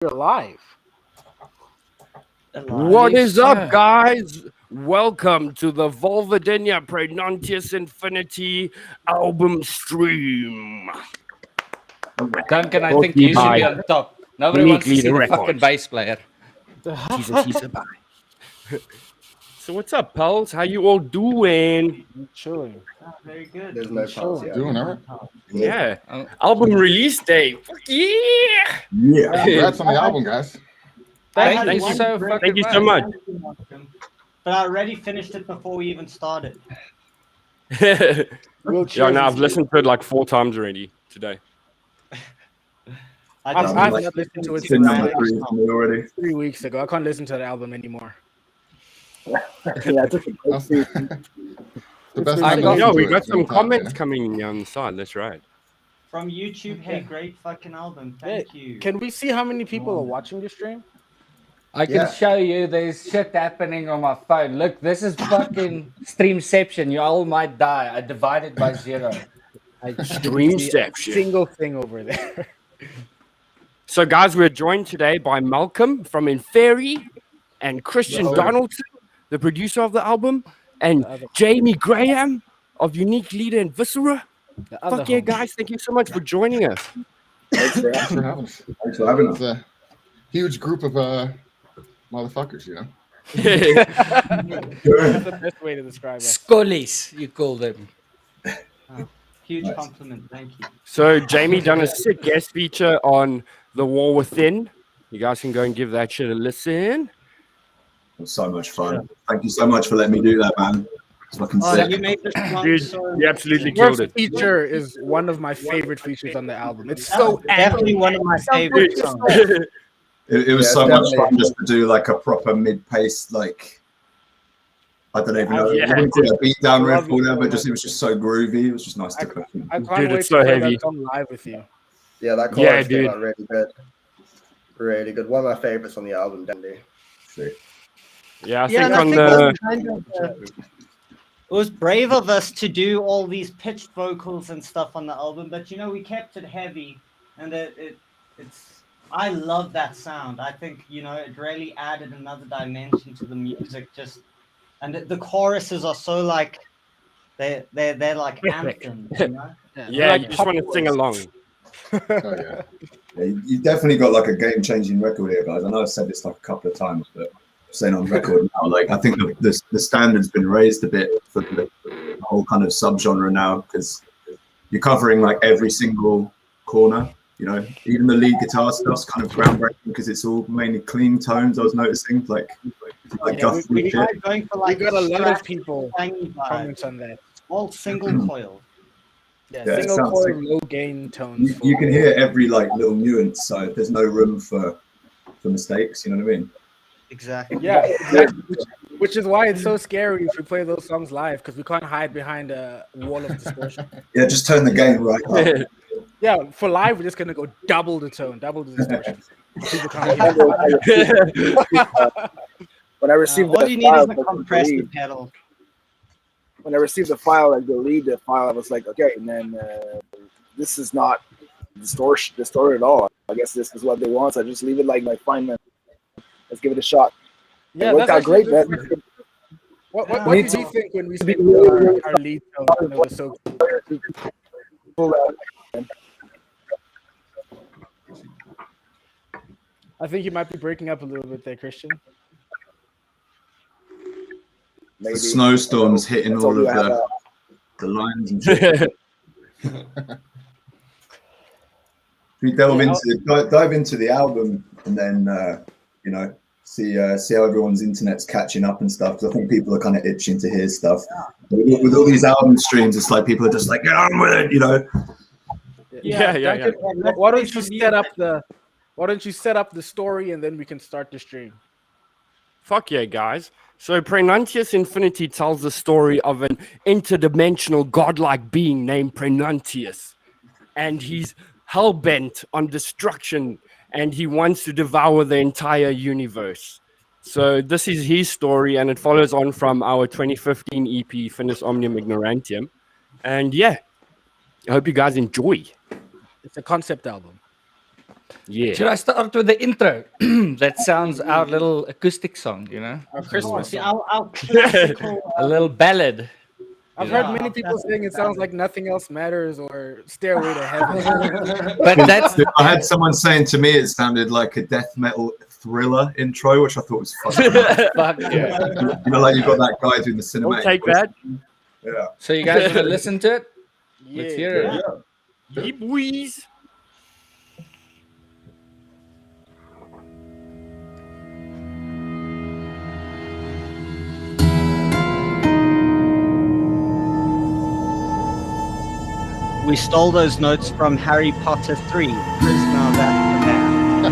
You're live. What is up, guys? Welcome to the Vulvodynia Praenuntius Infiniti album stream. Duncan, I think you should be on top. Nobody wants to see the fucking bass player. Jesus, he's a bye. So what's up, pals? How you all doing? Chilling. Very good. There's no pulse yet. Doing all right. Yeah. Album release day. Fuck yeah. Yeah. Congrats on the album, guys. Thank you so much. But I already finished it before we even started. Yeah, no, I've listened to it like 4 times already today. I've not listened to it since already. 3 weeks ago. I can't listen to the album anymore. Yeah, it's a The best I time to got- listen Yo, to we it got is some sometime, comments yeah. coming on the side. That's right. From YouTube, hey, great fucking album. Thank you. Can we see how many people are watching the stream? I can show you there's shit happening on my phone. Look, this is fucking Streamception. You all might die. I divided by 0. Streamception. Single thing over there. So, guys, we're joined today by Malcolm from Inferi and Christian Donaldson, the producer of the album, and Jamie Graham of Unique Leader and Viscera. Fuck yeah, guys. Thank you so much for joining us. Thanks for having us. Thanks for having It's us. a huge group of motherfuckers, you know. That's the best way to describe it. Scullies, you call them. Huge compliment. Thank you. So, Jamie done a sick guest feature on The War Within. You guys can go and give that shit a listen. It was so much fun. Thank you so much for letting me do that, man. It's fucking Oh, sick. you made this one Dude, so you absolutely killed First it. feature is one of my favorite features on the album. It's so so definitely one of my favorite songs. It was Yeah, so much definitely. fun just to do like a proper mid-pace, like, I don't even know, Yeah. I wouldn't call it a beat down riff Love or whatever, it. but it was just so groovy. It was just nice to put in. I can't Dude, wait it's to so play heavy. that song live with you. Yeah, that Yeah, chorus dude. came out really good. Really good. One of my favorites on the album, definitely. Yeah, I Yeah, think and I on think the. it was kind of, it was brave of us to do all these pitched vocals and stuff on the album, but you know we kept it heavy, and it's. I love that sound. I think it really added another dimension to the music. And the choruses are so like they're like anthems. You know? Yeah, you just want to sing along. Oh, yeah. Yeah, you definitely got like a game-changing record here, guys. I know I've said this like a couple of times, but I'm saying on record now, like I think the standard's been raised a bit for the whole kind of subgenre now, because you're covering like every single corner. Even the lead guitar stuff's kind of groundbreaking because it's all mainly clean tones. I was noticing, like Yeah, guthrie We shit. tried going for We like got a lot of scratchy, people tangy comments vibes, on that. all single coil. Yeah, Yeah, it single sounds coil, sick. low gain tones. You can hear every like little nuance, so there's no room for mistakes. You know what I mean? Exactly. Yeah, exactly. Which is why it's so scary if we play those songs live, because we can't hide behind a wall of distortion. Yeah, just turn the gain right up. Yeah, for live, we're just gonna go double the tone, double the distortion. People can't hear it. When I received All the you need file, is a compressor pedal. when I received the file, like the lead the file, I was like, okay, and then this is not distorted at all. I guess this is what they want. So I just leave it like fine, man. Let's give it a shot. Yeah, it worked out great, man. What Yeah. did you think when we set our lead tone? And it was so Pull out. I think you might be breaking up a little bit there, Christian. Maybe. The snowstorms hitting That's all all of we have, the lines and shit. We dive into the album and then see how everyone's internet's catching up and stuff. 'Cause I think people are kind of itching to hear stuff. With all these album streams, it's like people are just like, get on with it, Yeah. Duncan, why don't you set up the story and then we can start the stream? Fuck yeah, guys. So Praenuntius Infiniti tells the story of an interdimensional godlike being named Praenuntius. And he's hell-bent on destruction and he wants to devour the entire universe. So this is his story and it follows on from our 2015 EP, Finis Omnium Ignorantium. And yeah, I hope you guys enjoy. It's a concept album. Yeah. Should I start with the intro? That sounds our little acoustic song, you know? Our Christmas See, song. our classical. A little ballad. I've you know? heard many people saying it sounds like Nothing Else Matters or Stairway to Heaven. But that's I had someone saying to me it sounded like a death metal thriller intro, which I thought was funny. fuck yeah. You know, like you've got that guy doing the cinematic. We'll take that. Yeah. So you guys want to listen to it? Yeah. Let's hear it. Yeah, boys. We stole those notes from Harry Potter 3, Prisoner of Azkaban.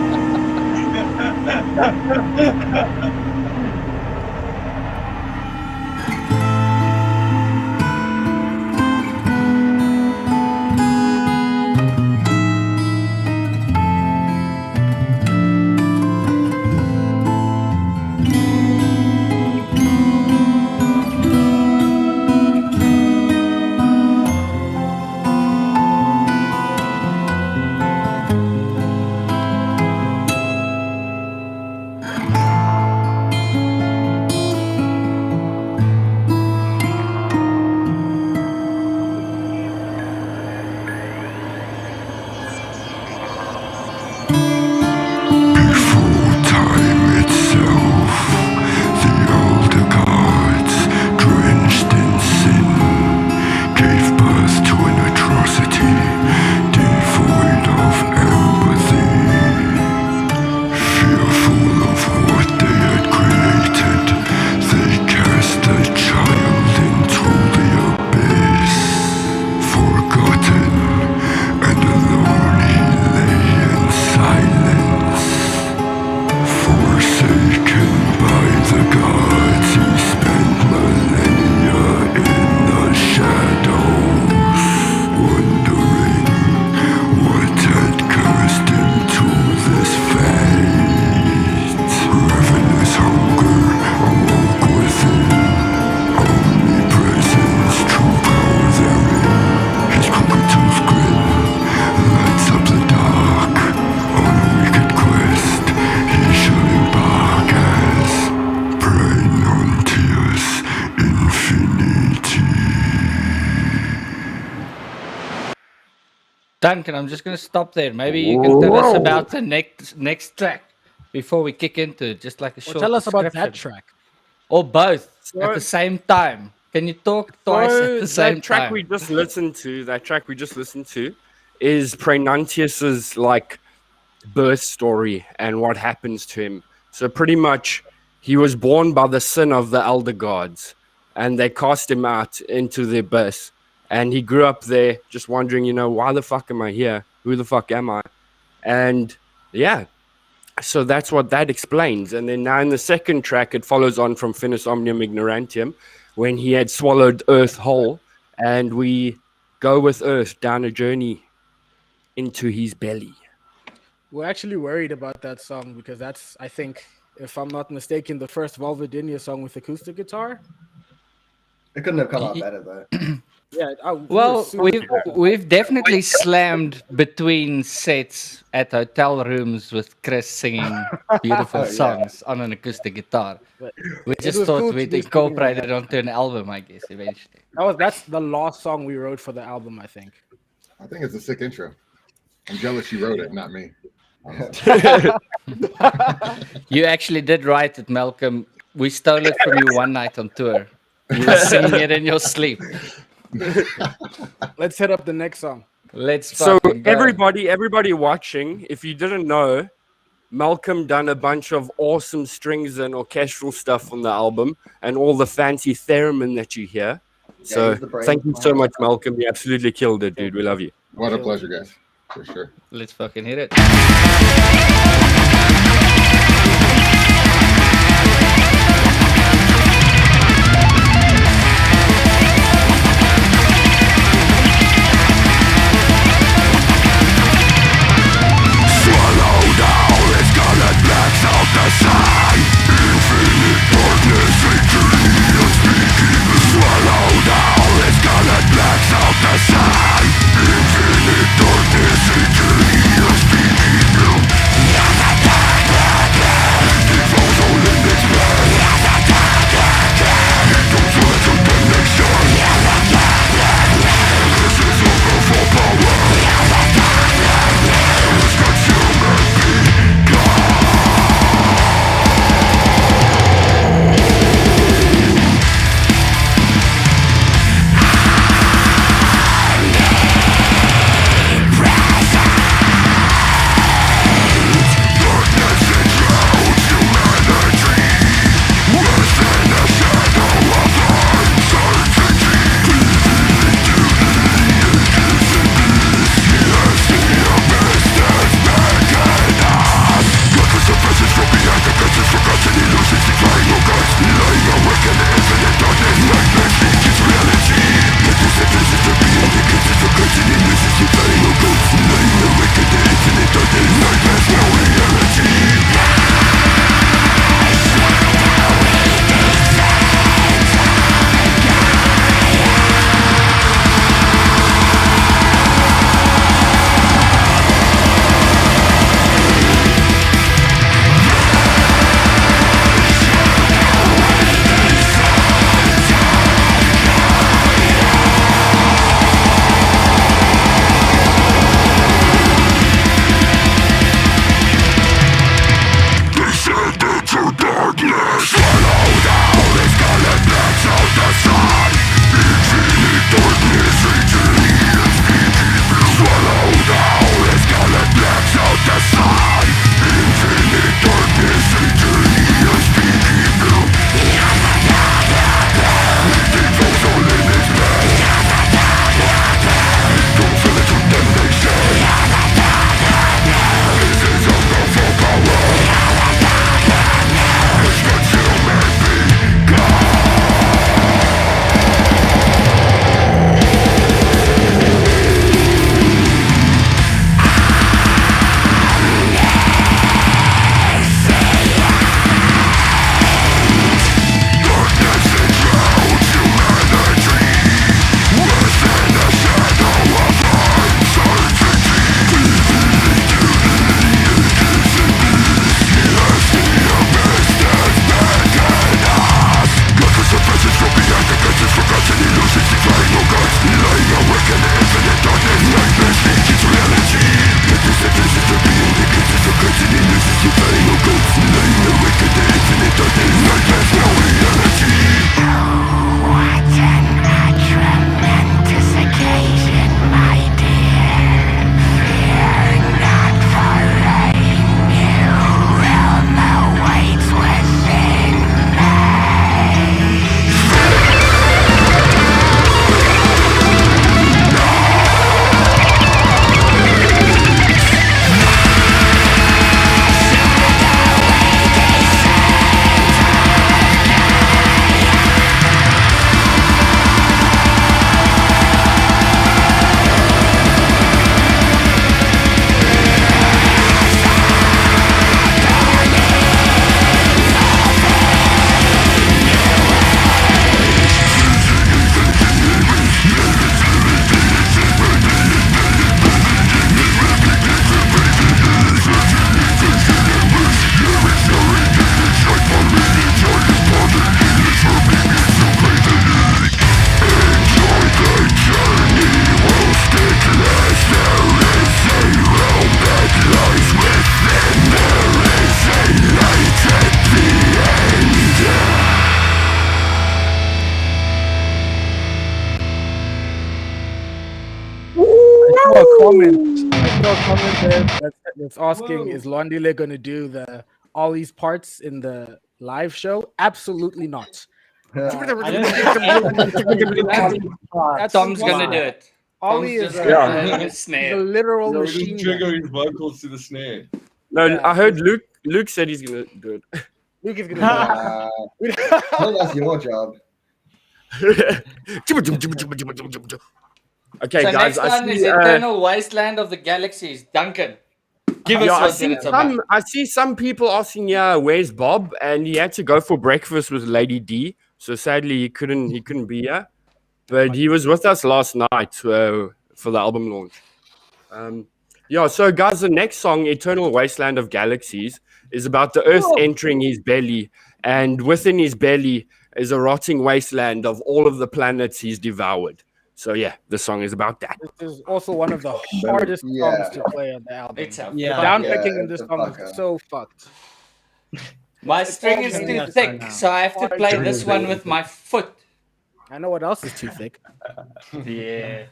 Duncan, I'm just going to stop there. Maybe you can tell us about the next track before we kick into it, just like a Well, short tell us about that description. track. Or both So- at the same time. Can you talk twice at the same that track time? we just listened to, is Praenuntius's like birth story and what happens to him. So pretty much, he was born by the sin of the elder gods, and they cast him out into the abyss. And he grew up there, just wondering, why the fuck am I here? Who the fuck am I? And yeah, so that's what that explains. And then now in the second track, it follows on from Finis Omnium Ignorantium, when he had swallowed Earth whole, and we go with Earth down a journey into his belly. We're actually worried about that song because that's, I think, if I'm not mistaken, the first Vulvodynia song with acoustic guitar. It couldn't have come out better though. Yeah. Well, we've definitely slammed between sets at hotel rooms with Chris singing beautiful songs on an acoustic guitar. But We just was thought cool to we'd be singing incorporate like it onto an album, I guess, eventually. that's the last song we wrote for the album, I think. I think it's a sick intro. I'm jealous you wrote it, not me. You actually did write it, Malcolm. We stole it from you one night on tour. You were singing it in your sleep. Let's hit up the next song. Let's So fucking go. everybody watching, if you didn't know, Malcolm done a bunch of awesome strings and orchestral stuff on the album, and all the fancy theremin that you hear. So he's the brain thank you so behind much, Malcolm. You absolutely killed it, dude. We love you. What a pleasure, guys. For sure. Let's fucking hit it. Infinite darkness, eternity of speaking. a comment there that's asking, is Londile going to do all these parts in the live show? Absolutely not. I don't think That's Tom's impossible. gonna do it. Ollie Tom's is just a, gonna hit a he's a snare. literal No, machine. just trigger his vocals to the snare. No, Yeah. I heard Luke said he's gonna do it. Luke is gonna do it. Well, that's your job. Okay, So guys, next I one is see, Eternal Wasteland of the Galaxies. Duncan, give us yeah, what I see some people asking, where's Bob? And he had to go for breakfast with Lady D. So sadly, he couldn't be here. But he was with us last night for the album launch. So guys, the next song, Eternal Wasteland of Galaxies, is about the Earth entering his belly. And within his belly is a rotting wasteland of all of the planets he's devoured. So yeah, the song is about that. This is also one of the hardest songs to play on the album. It's a The Yeah. downpicking in this it's a song fucker. is so fucked. My It's string all is mania too song thick, now. so I have to play this one with my foot. I know what else is too thick. Yeah,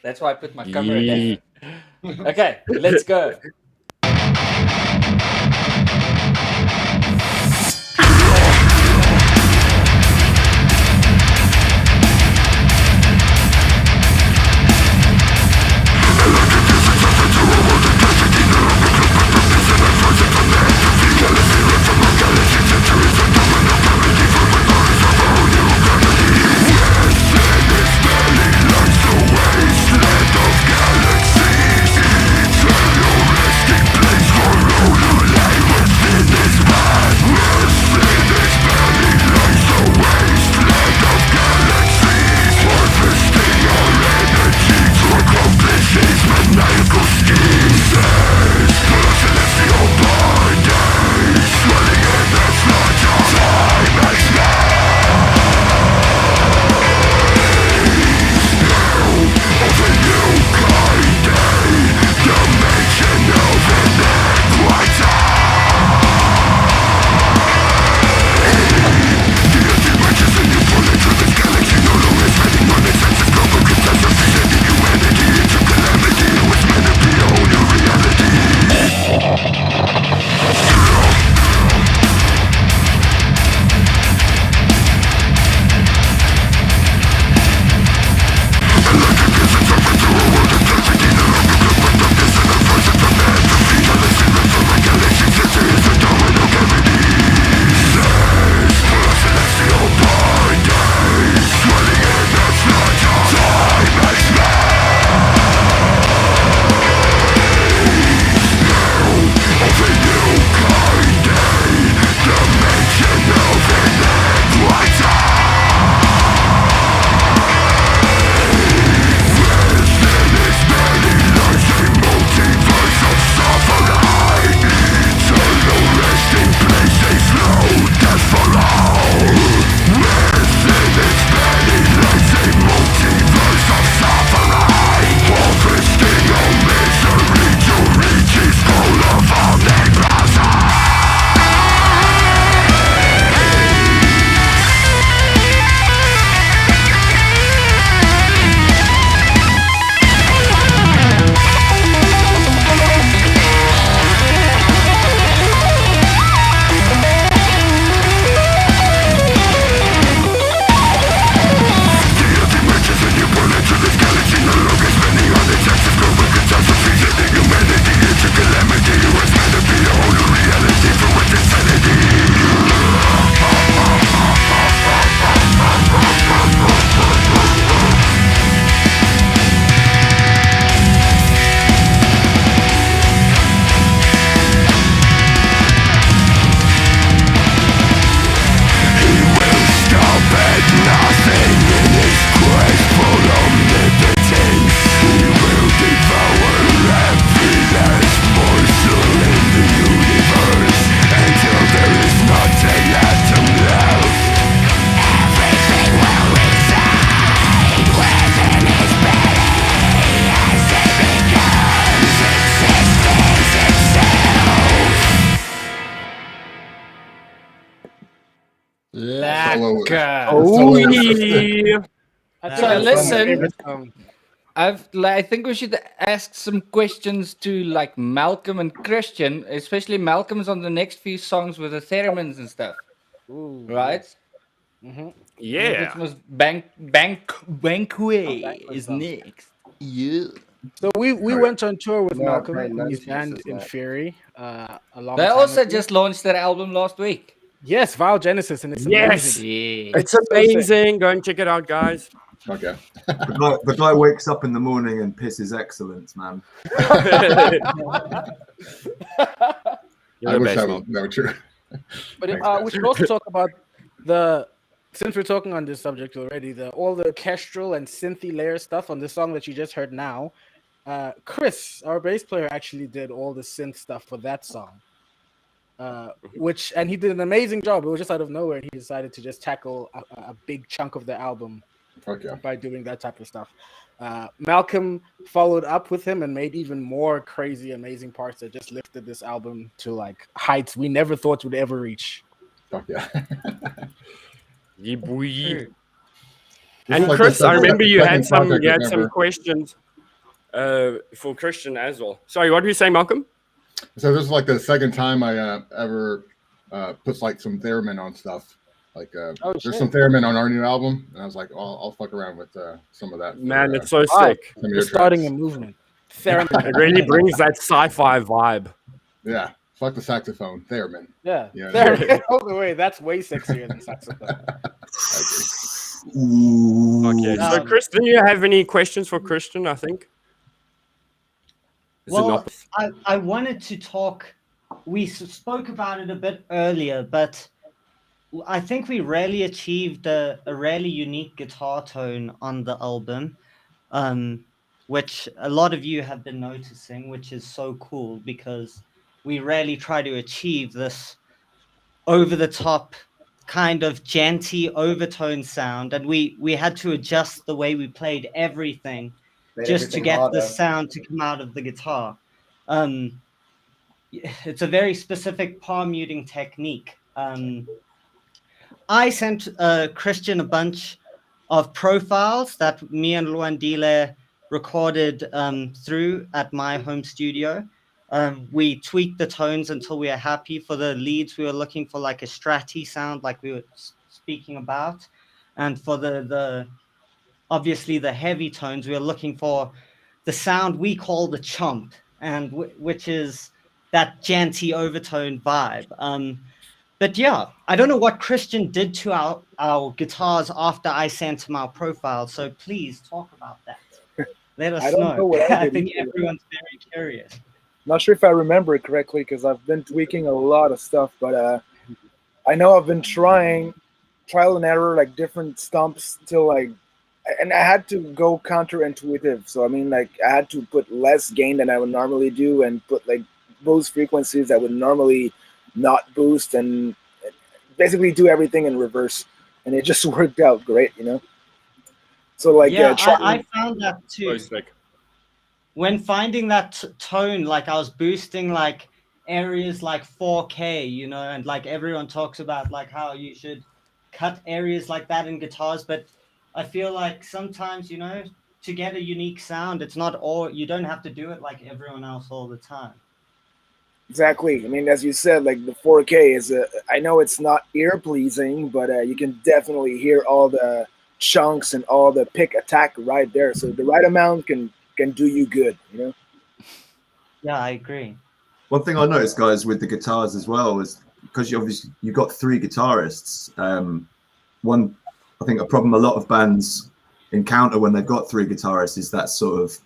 that's why I put my camera Yee. down. Okay, let's go. Solo. Lekker. Oh, Solo. yeah. I So that's listen. my favorite song. I think we should ask some questions to like Malcolm and Christian, especially Malcolm's on the next few songs with the theremins and stuff, Ooh, right? yes. Mhm. Yeah. Which was Banquet is song. next. Yeah. So we went on tour with No, Malcolm and his Praenuntius band is next. Inferi a long They time also ago. just launched their album last week. Yes, Vile Genesis, and it's Yes. amazing. Yeah. It's amazing. Go and check it out, guys. Okay. The guy wakes up in the morning and pisses excellence, man. You're I the wish best, that was, man. that were true. But Thanks, guys. we should also talk about since we're talking on this subject already, all the orchestral and synthy layer stuff on the song that you just heard now. Chris, our bass player, actually did all the synth stuff for that song. And he did an amazing job. It was just out of nowhere. He decided to just tackle a big chunk of the album Fuck yeah. by doing that type of stuff. Malcolm followed up with him and made even more crazy, amazing parts that just lifted this album to like heights we never thought would ever reach. Fuck yeah. Yeah, boy. This And is like Chris, the I remember you had second some project I've ever- questions for Christian as well. Sorry, what did you say, Malcolm? So this is like the second time I ever put like some theremin on stuff. Like there's some theremin on our new album, and I was like, I'll fuck around with some of that. Man, for, it's so Wow. sick. some of We're your starting a tracks. movement. Theremin. It really brings that sci-fi vibe. Yeah, fuck the saxophone, theremin. Yeah. Yeah. Theremin. All the way. That's way sexier than saxophone. Ooh. Okay, so Chris, do you have any questions for Christian? I think. Is it Well, not? I wanted to talk. We spoke about it a bit earlier, but I think we really achieved a really unique guitar tone on the album, which a lot of you have been noticing, which is so cool because we really try to achieve this over-the-top kind of janty overtone sound, and we had to adjust the way we played everything just to get the sound to come out of the guitar. It's a very specific palm muting technique. I sent Christian a bunch of profiles that me and Luandile recorded through at my home studio. We tweaked the tones until we are happy. For the leads, we were looking for like a stratty sound, like we were speaking about. And for the obviously the heavy tones, we are looking for the sound we call the chomp, and which is that janty overtone vibe. But yeah, I don't know what Christian did to our guitars after I sent him our profile. So please talk about that. Let us I don't know what I I did think either. everyone's very curious. Not sure if I remember it correctly because I've been tweaking a lot of stuff, but I know I've been trying trial and error, like different stumps till like, and I had to go counterintuitive. So I mean, like I had to put less gain than I would normally do and put like boost frequencies that would normally not boost, and basically do everything in reverse, and it just worked out great, you know. So like Yeah, I found that too. So sick. When finding that tone, like I was boosting like areas like 4K, you know, and like everyone talks about like how you should cut areas like that in guitars, but I feel like sometimes, you know, to get a unique sound, it's not all, you don't have to do it like everyone else all the time. Exactly. I mean, as you said, like the 4K is I know it's not ear pleasing, but you can definitely hear all the chunks and all the pick attack right there. So the right amount can do you good, you know. Yeah, I agree. One thing I noticed, guys, with the guitars as well is because you've got three guitarists. One, I think a problem a lot of bands encounter when they've got three guitarists is that sort of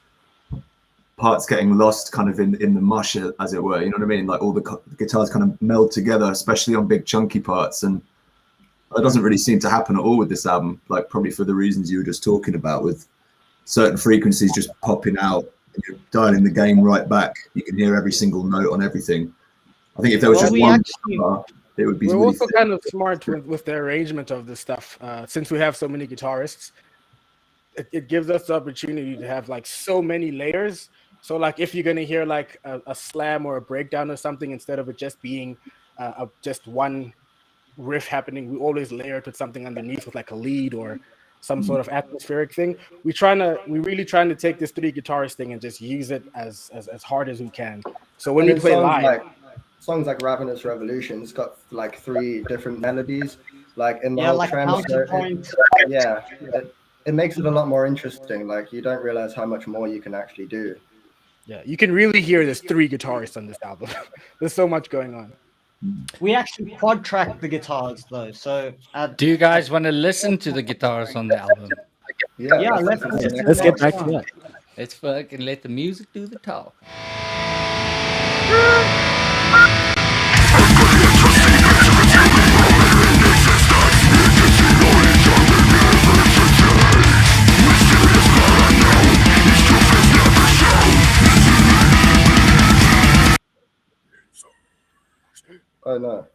parts getting lost kind of in the mush, as it were, you know what I mean? Like all the guitars kind of meld together, especially on big chunky parts, and that doesn't really seem to happen at all with this album, like probably for the reasons you were just talking about, with certain frequencies just popping out and you're dialing the gain right back. You can hear every single note on everything. I think if there was just one guitar, it would be We're really also thick. kind of smart with the arrangement of this stuff. Since we have so many guitarists, it gives us the opportunity to have like so many layers. So like if you're gonna hear like a slam or a breakdown or something, instead of it just being just one riff happening, we always layer it with something underneath with like a lead or some sort of atmospheric thing. We're really trying to take this 3 guitarist thing and just use it as hard as we can. So when we play live, songs like Ravenous Revolution, it's got like 3 different melodies, like in the like counterpoint. It makes it a lot more interesting. Like you don't realize how much more you can actually do. Yeah, you can really hear there's 3 guitarists on this album. There's so much going on. We actually quad track the guitars though. So Do you guys want to listen to the guitars on the album? Yeah, Let's get back to that. Let's fucking let the music do the talk. Oh no.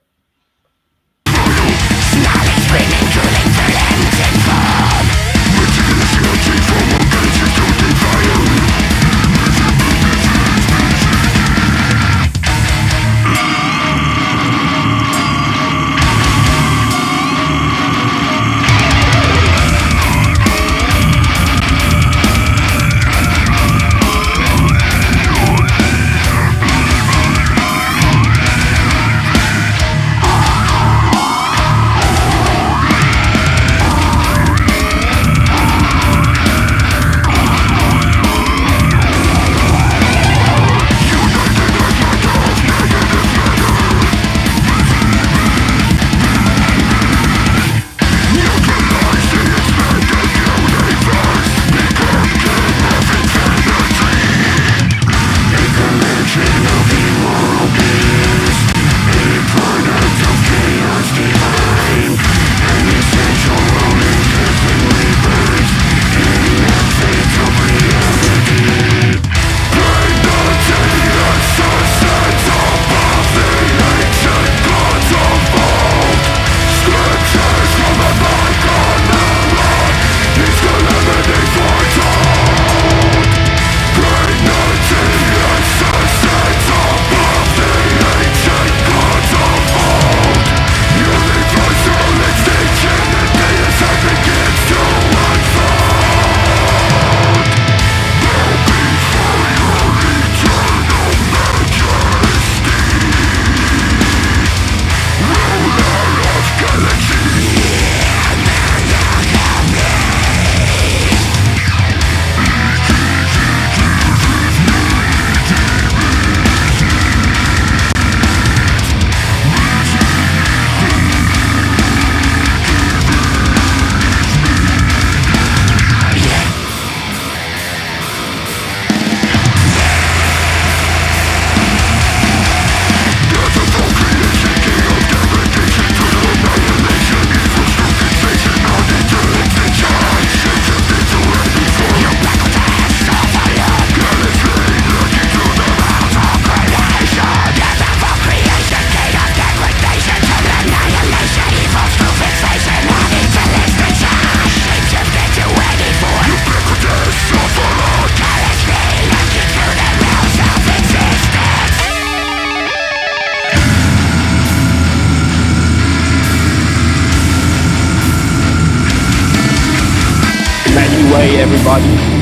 Way, everybody.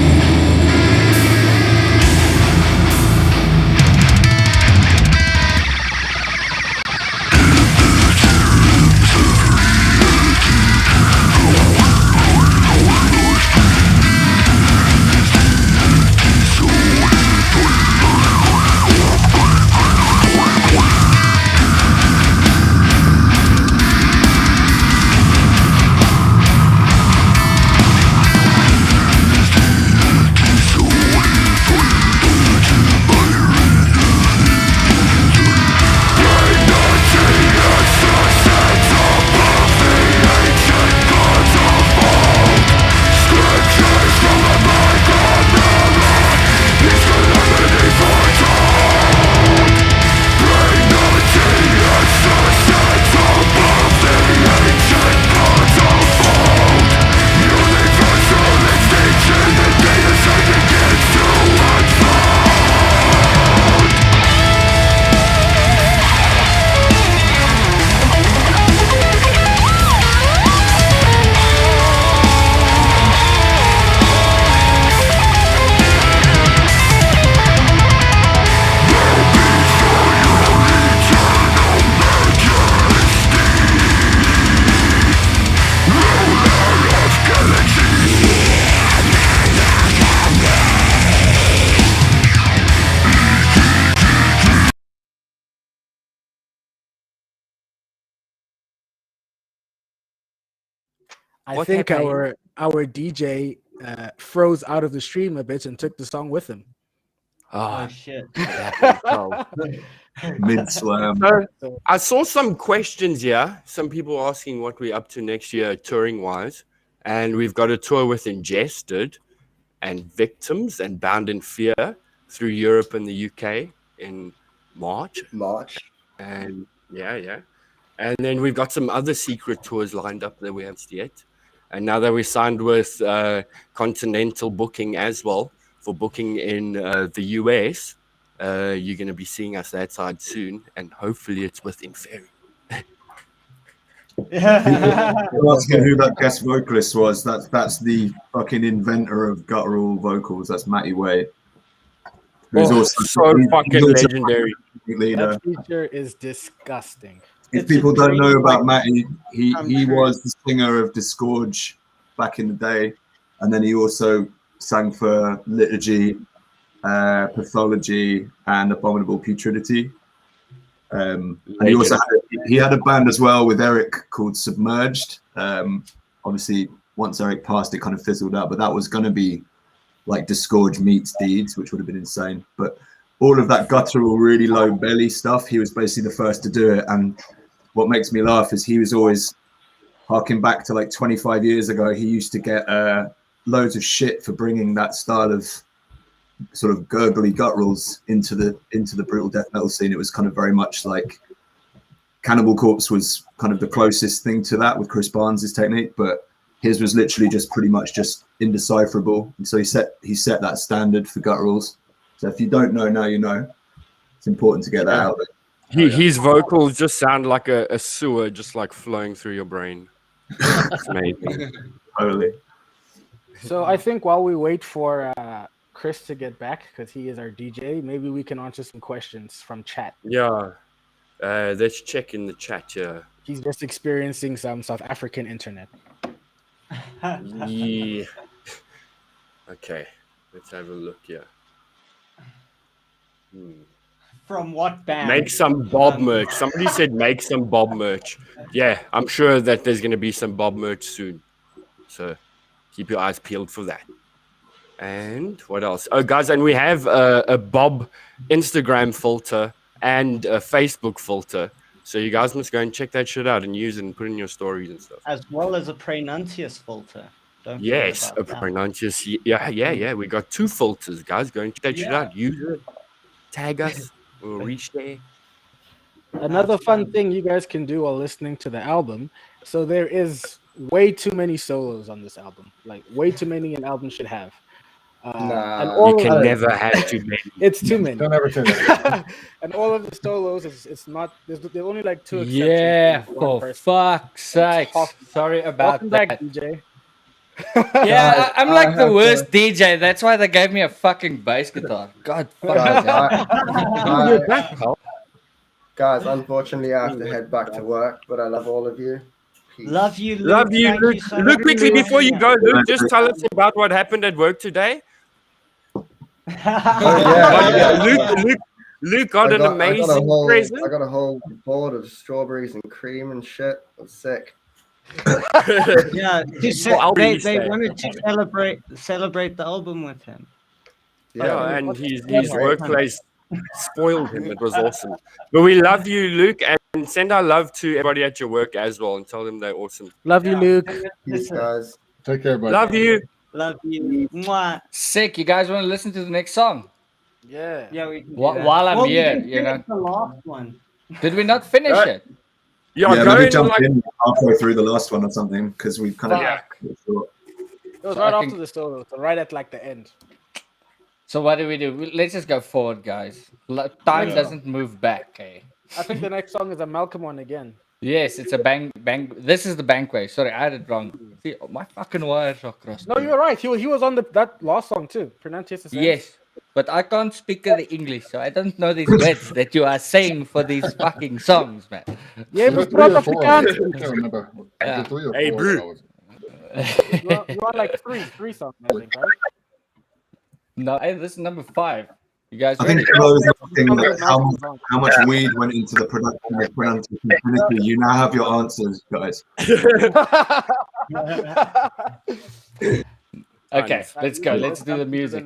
I What think happened? our DJ froze out of the stream a bit and took the song with him. Oh Ah, shit. Mid slam. so I saw some questions here. Some people asking what we're up to next year touring wise. And we've got a tour with Ingested and Victims and Bound in Fear through Europe and the UK in March. And yeah. And then we've got some other secret tours lined up that we haven't yet. And now that we signed with Continental Booking as well for booking in the US, you're going to be seeing us that side soon. And hopefully it's with Inferi. Asking who that guest vocalist was. That's the fucking inventor of guttural vocals. That's Matty Way. Who's also so fucking legendary. Leader. That feature is disgusting. If people don't know about Matty, he was the singer of Disgorge back in the day, and then he also sang for Liturgy, Pathology, and Abominable Putridity. And he also had a band as well with Eric called Submerged. Obviously, once Eric passed, it kind of fizzled out, but that was going to be like Disgorge meets Deeds, which would have been insane. But all of that guttural, really low belly stuff, he was basically the first to do it. And what makes me laugh is he was always harking back to like 25 years ago. He used to get loads of shit for bringing that style of sort of gurgly gutturals into the brutal death metal scene. It was kind of very much like Cannibal Corpse was kind of the closest thing to that with Chris Barnes' technique, but his was literally just pretty much just indecipherable. And so he set that standard for gutturals. So if you don't know now, you know. It's important to get that out there. His vocals just sound like a sewer just like flowing through your brain. It's amazing. Totally. So I think while we wait for Chris to get back, because he is our DJ, maybe we can answer some questions from chat. Yeah. Let's check in the chat here. He's just experiencing some South African internet. Yeah. Okay. Let's have a look here. From what band? Make some Bob merch. Somebody said make some Bob merch. Yeah, I'm sure that there's going to be some Bob merch soon. So keep your eyes peeled for that. And what else? Oh, guys, and we have a Bob Instagram filter and a Facebook filter. So you guys must go and check that shit out and use it and put in your stories and stuff. As well as a Praenuntius filter. Yes, a Praenuntius. Yeah. We got 2 filters, guys. Go and check that shit out. Use it. Tag us. We'll reach there. Another fun thing you guys can do while listening to the album. So there is way too many solos on this album. Like way too many an album should have. And all you can never have too many. It's too many. Don't ever say that. And all of the solos, it's not. There's only like 2 exceptions. Yeah, for fuck's sake. Sorry about Welcome that. back, DJ. Yeah, I'm like the worst DJ. That's why they gave me a fucking bass guitar. God fucking Guys, unfortunately, I have to head back to work, but I love all of you. Peace. Love you, Luke. Love you, Thank Luke. you so Luke, much. quickly before you go, Luke, just tell us about what happened at work today. Luke got an amazing present. I got a whole board of strawberries and cream and shit. I'm sick. Yeah, they wanted to celebrate the album with him. Yeah, and his workplace spoiled him. It was awesome. But we love you, Luke, and send our love to everybody at your work as well, and tell them they're awesome. Love you, Luke. Peace, guys. Take care, buddy. Love you. Love you. Mwah. Sick. You guys want to listen to the next song? Yeah. Yeah, we can do While I'm that. here, we can you know. finish the last one. Did we not finish it? Yeah, maybe jump in halfway through the last one or something, because we've kind of. It was right after the solo, so right at like the end. So what do we do? Let's just go forward, guys. Time doesn't move back, eh? I think the next song is a Malcolm one again. Yes, it's a bang. This is the bankway. Sorry, I had it wrong. See, my fucking wires are crossed. No, you're right. He was on that last song too. Praenuntius. Yes, but I can't speak the English, so I don't know these words that you are saying for these fucking songs, man. Yeah, but not Afrikaans. I can't remember. Yeah. Hey, bro. You are like three songs, I think, right? No, this is number 5. You guys. I think it was asking how much weed went into the production of Praenuntius Infiniti. You now have your answers, guys. Okay, let's go. Let's do the music.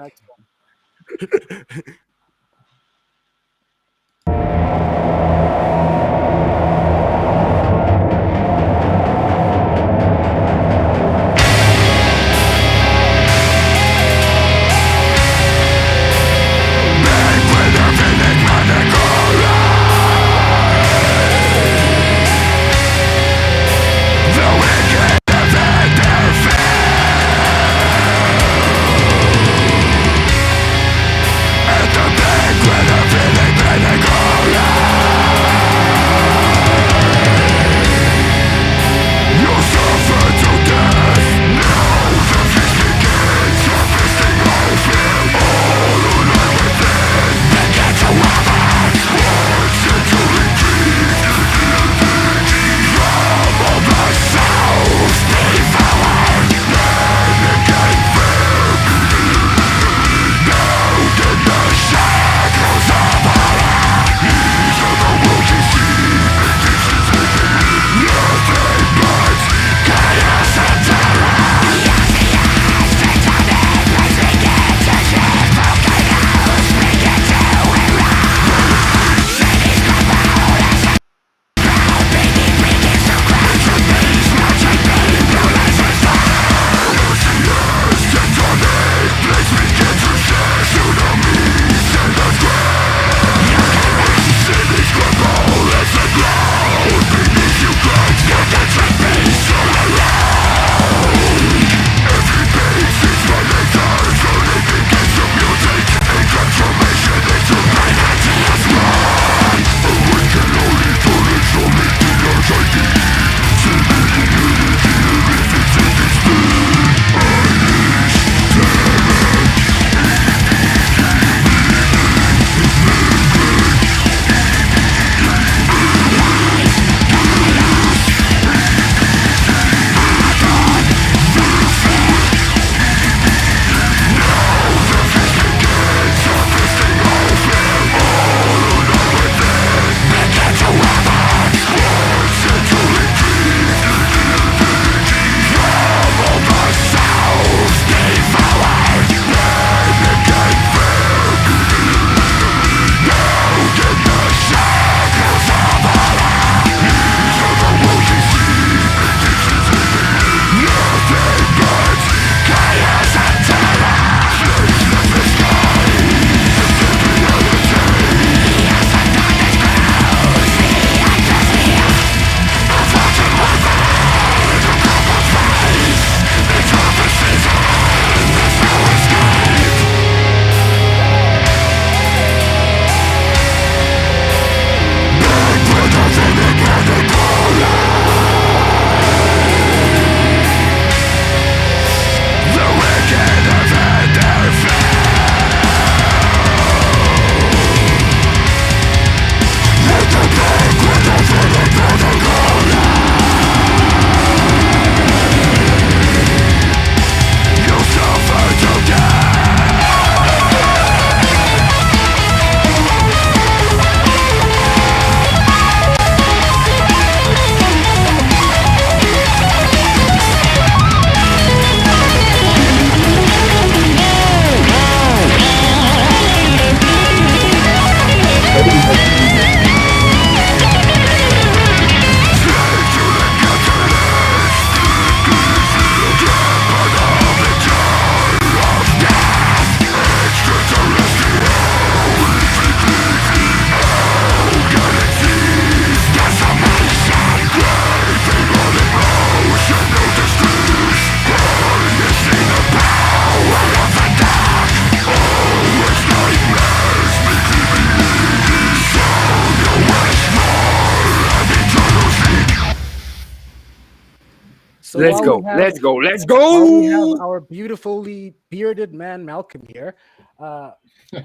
So Let's go. Let's go. Let's go. We have our beautifully bearded man, Malcolm, here.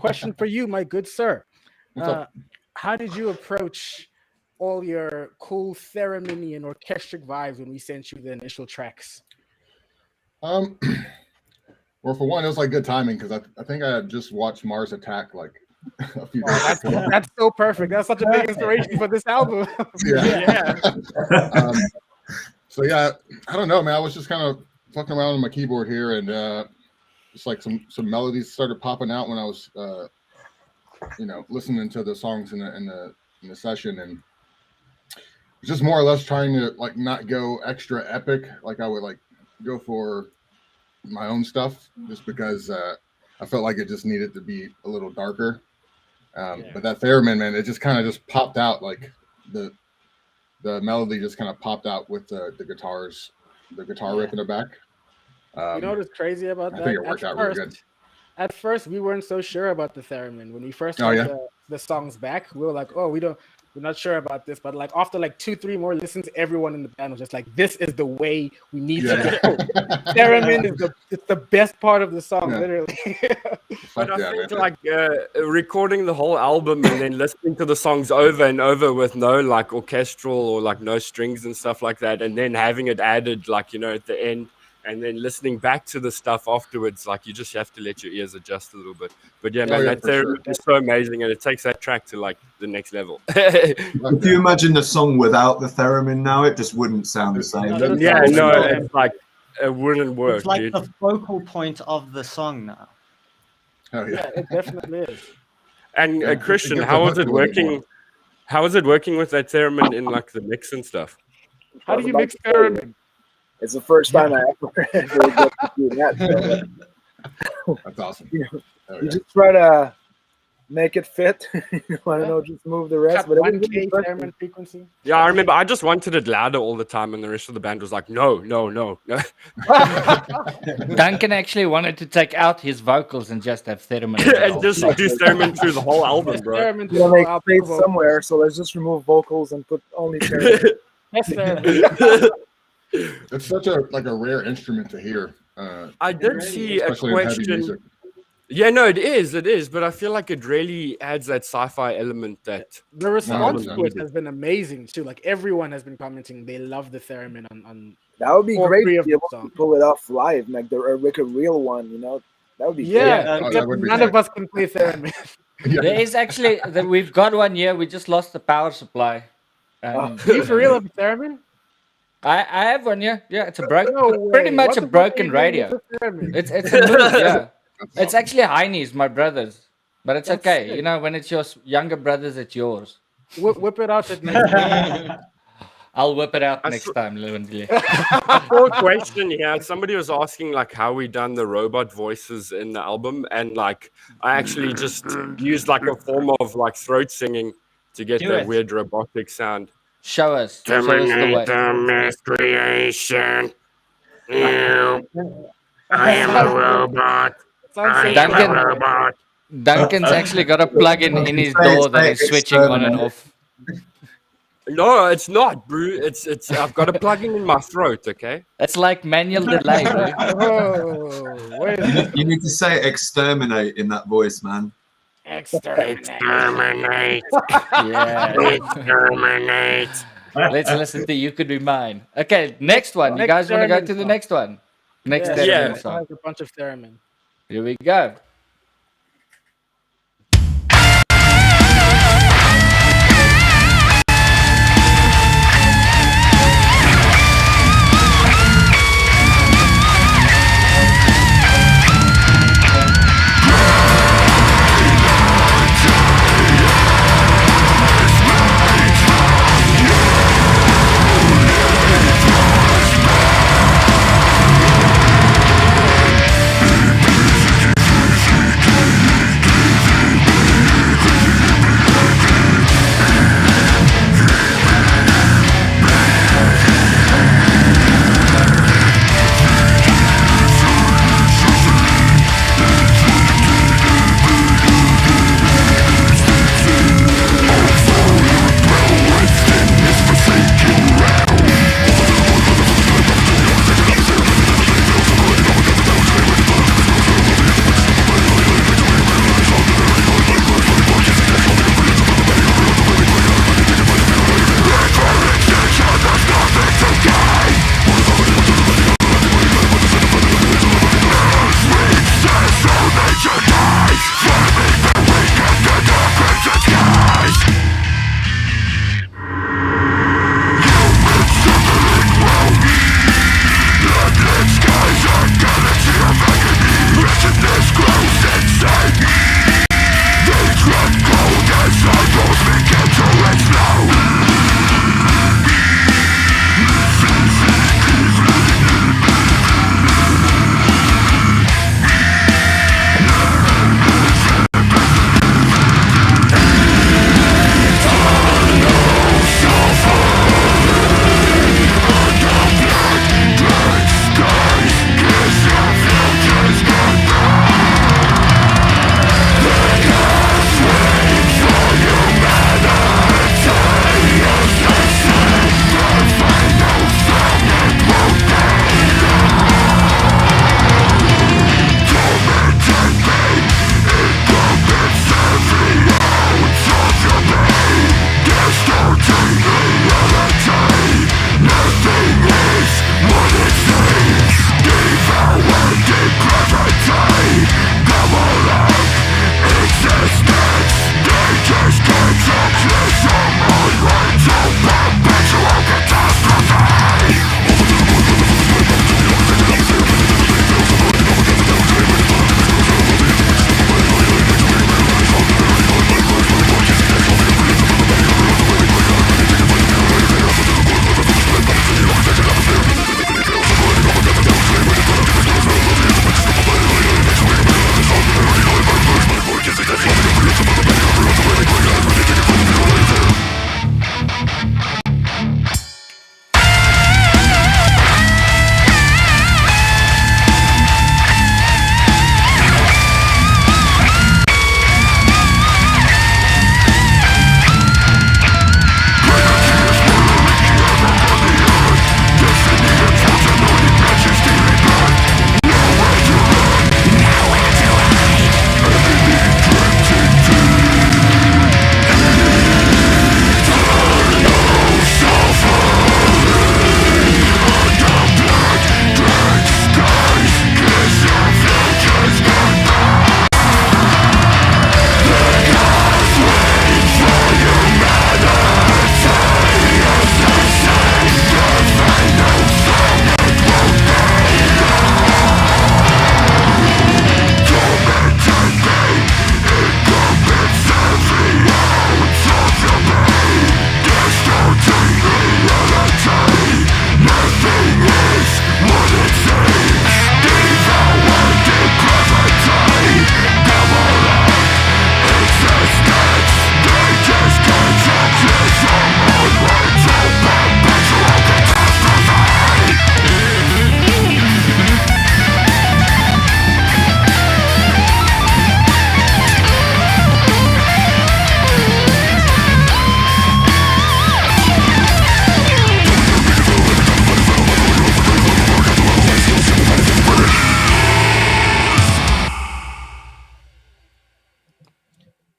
Question for you, my good sir. How did you approach all your cool theremin and orchestric vibes when we sent you the initial tracks? Well, for one, it was like good timing because I think I had just watched Mars Attack like a few days before. That's so perfect. That's such a big inspiration for this album. Yeah. So yeah, I I don't know, man. I was just kind of fucking around on my keyboard here, and just like some melodies started popping out when I was, listening to the songs in the session, and just more or less trying to like not go extra epic. Like I would like go for my own stuff, just because I felt like it just needed to be a little darker. But that theremin, man, it just kind of just popped out. Like the melody just kind of popped out with the guitar riff in the back. You know what's crazy about that? I think it worked out really good. At first, we weren't so sure about the theremin. When we first got the songs back, we were like, "Oh, we're not sure about this." But like after like 2-3 more listens, everyone in the band was just like, "This is the way we need to go." Theremin is the best part of the song, literally. But I think like recording the whole album and then listening to the songs over and over with no like orchestral or like no strings and stuff like that, and then having it added like at the end. And then listening back to the stuff afterwards, like you just have to let your ears adjust a little bit. But that theremin is so amazing, and it takes that track to like the next level. If you imagine the song without the theremin now, it just wouldn't sound the same. It's like it wouldn't work. It's like the focal point of the song now. Oh yeah, it definitely is. And Christian, how is it working? How is it working with that theremin in like the mix and stuff? How do you mix theremin? It's the first time I ever get to do that. That's awesome. You just try to make it fit. I don't know, just move the rest. But 1K theremin frequency. Yeah, I remember. I just wanted it louder all the time, and the rest of the band was like, "No." Duncan actually wanted to take out his vocals and just have theremin. And just do theremin through the whole album, bro. They played somewhere, so let's just remove vocals and put only theremin. Yes, theremin. It's such a rare instrument to hear. I did see a especially in heavy question. music. Yeah, no, it is, but I feel like it really adds that sci-fi element that the response to it has been amazing too. Like everyone has been commenting they love the theremin on that would be all great three to of be the able to songs. pull it off live, like like a real one, That would be That would be none of us can play theremin. There is actually we've got one here. We just lost the power supply. Are you for real of theremin? I have one, yeah. Yeah, it's a pretty much a broken radio. It's a move, yeah. It's actually Heine's, my brother's. But it's okay. Sick. When it's your younger brother's, it's yours. Whip it out at next time. I'll whip it out next time, Lewandile. Core question here. Somebody was asking like how we done the robot voices in the album, and like I actually just used like a form of like throat singing to get that weird robotic sound. Show us the way. Mass creation. I am a robot. Duncan's actually got a plug-in in his door that is switching on and off. No, it's not, bro. It's. I've got a plug-in in my throat. Okay. It's like manual delay, bro. You need to say exterminate in that voice, man. Exterminate. Yeah. Exterminate. Let's listen to You Could Be Mine. Okay, next one. You guys want to go to the next one? Next theremin song. Has a bunch of theremin. Here we go.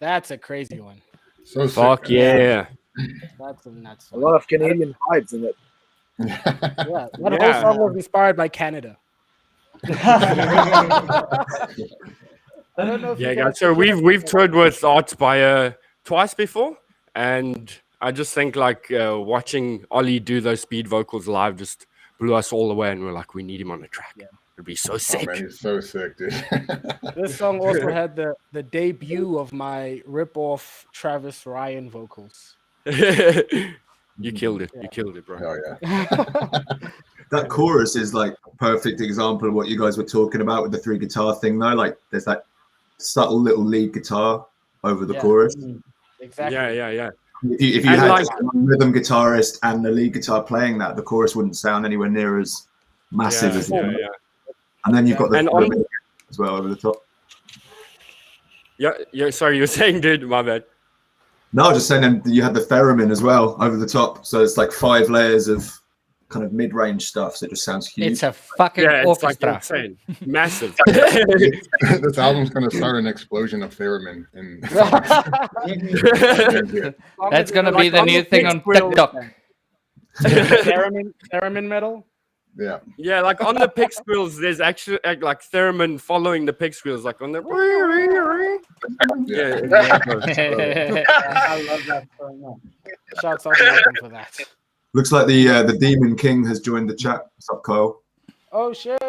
That's a crazy one. So sick, Fuck man. yeah. That's a nuts A one. lot of Canadian vibes in it. Yeah, that whole Yeah. song was inspired by Canada. I don't know if Yeah, you guys. So we've toured with Artspire twice before, and I just think like watching Ollie do those speed vocals live just blew us all away, and we're like, we need him on the track. Yeah. It'd be so Oh, sick. man, he's so sick, dude. This song also had the debut of my rip-off Travis Ryan vocals. You killed it. You killed it, bro. Oh yeah. That chorus is like a perfect example of what you guys were talking about with the 3 guitar thing, though. Like, there's that subtle little lead guitar over the Yeah. chorus. Exactly. Yeah. If you And had like- a rhythm guitarist and the lead guitar playing that, the chorus wouldn't sound anywhere near as massive as it yeah. And then you've got the And on- as well over the top. Yeah. Sorry, you were saying, dude. My bad. No, I was just saying, and you had the theremin as well over the top. So it's like 5 layers of kind of mid-range stuff. So it just sounds huge. It's a fucking Yeah, it's like orchestra. insane, massive. This album's gonna start an explosion of theremin. In That's gonna be Like the on new the thing pitch on wheel. TikTok. Theremin metal. yeah. Yeah, like on the pick squeals, there's actually like theremin following the pick squeals, like on the. Yeah, exactly. I love that so much. Shouts out to Malcolm for that. Looks like the Demon King has joined the chat. What's up, Kyle? Oh shit!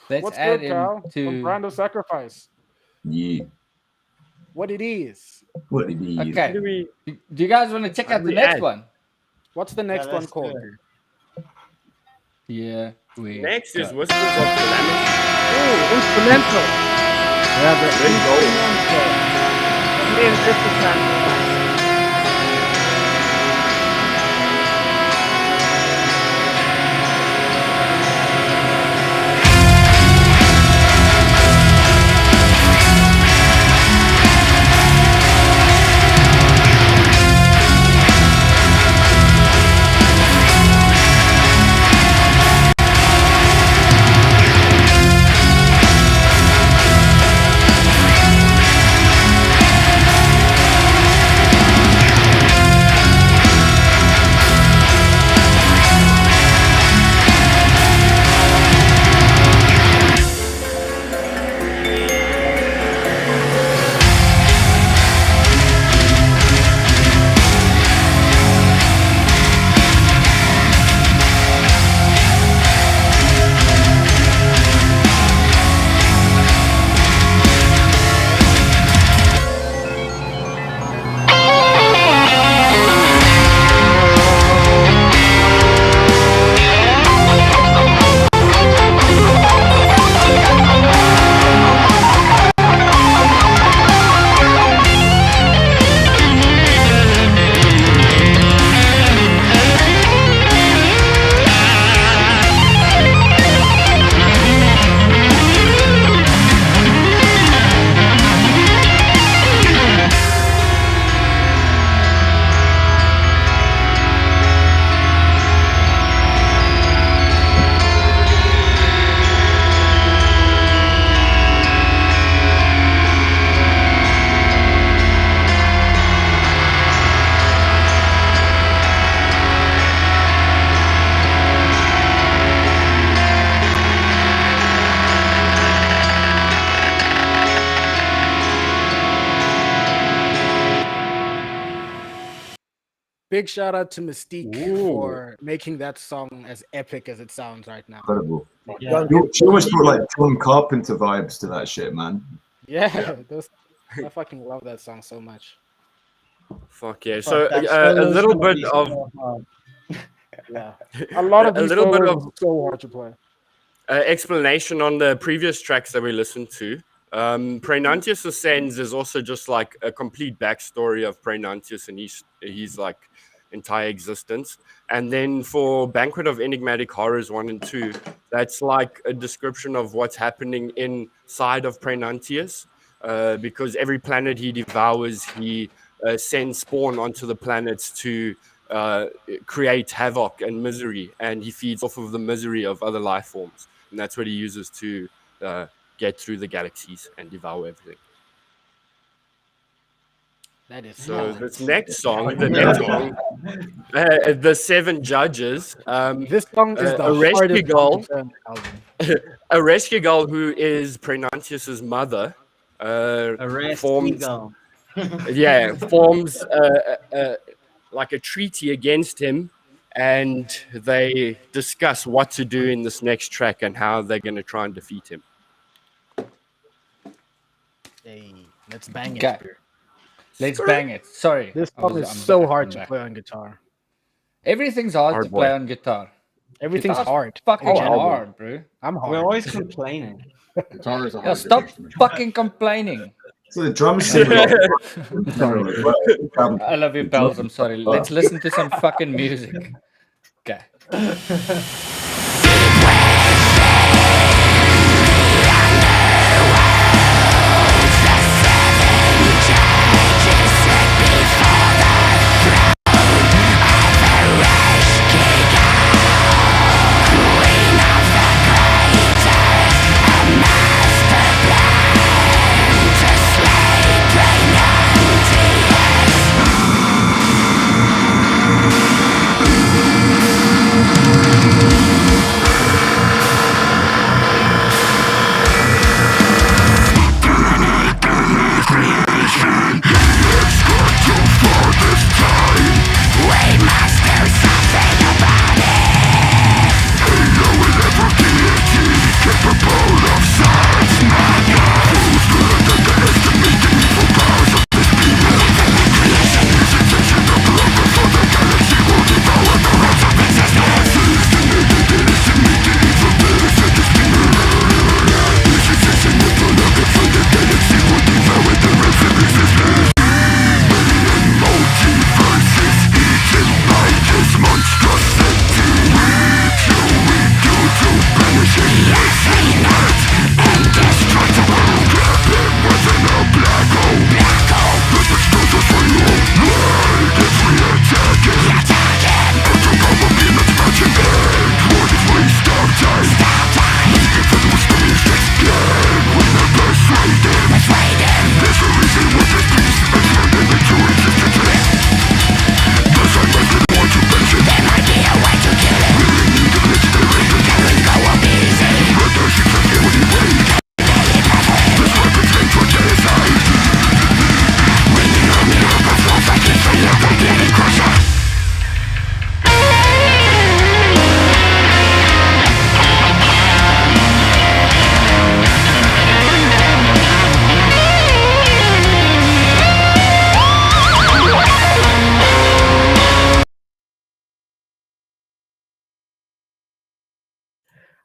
Let's What's add good, him Kyle? From to. Brand of Sacrifice. Yeah. What it is? What did he Okay. Do we- Do you guys want to check How out do the we next add? one? What's the next one let's called? do it. Yeah. We Next is got- Whispers of Calamity. Oh, instrumental. Yeah, the There you go. instrumental. Me and Christopher Campbell. Big shout out to Mystique for making that song as epic as it sounds right now. Incredible. Yeah. She almost brought like John Carpenter vibes to that shit, man. Yeah, I fucking love that song so much. Fuck yeah. So That a solo's little gonna bit be of so hard. Yeah, a lot of A these little bit solos of- are so hard to play. explanation on the previous tracks that we listened to. Praenuntius Ascends is also just like a complete backstory of Praenuntius and he's like entire existence. And then for Banquet of Enigmatic Horrors 1 and 2, that's like a description of what's happening inside of Praenuntius. Because every planet he devours, he sends spawn onto the planets to create havoc and misery, and he feeds off of the misery of other life forms, and that's what he uses to get through the galaxies and devour everything. That is So so. this next song, the Seven Judges. This song is the a rescue hardest girl. song to turn on the album. A rescue girl who is Praenuntius's mother. A rest Forms eagle. forms like a treaty against him, and they discuss what to do in this next track and how they're going to try and defeat him. Hey, let's bang it. Okay. Let's bang it. Sorry. This I song was- is I'm so back, hard I'm to back. play on guitar. Everything's hard Hard to play boy. on guitar. Everything's Guitar's hard. Fucking in general. hard, bro. I'm hard. We're always complaining. Guitar is a Yeah, hard stop instrument. fucking complaining. So the drums seem a lot. I love you, pals. I'm sorry. Let's listen to some fucking music. Okay.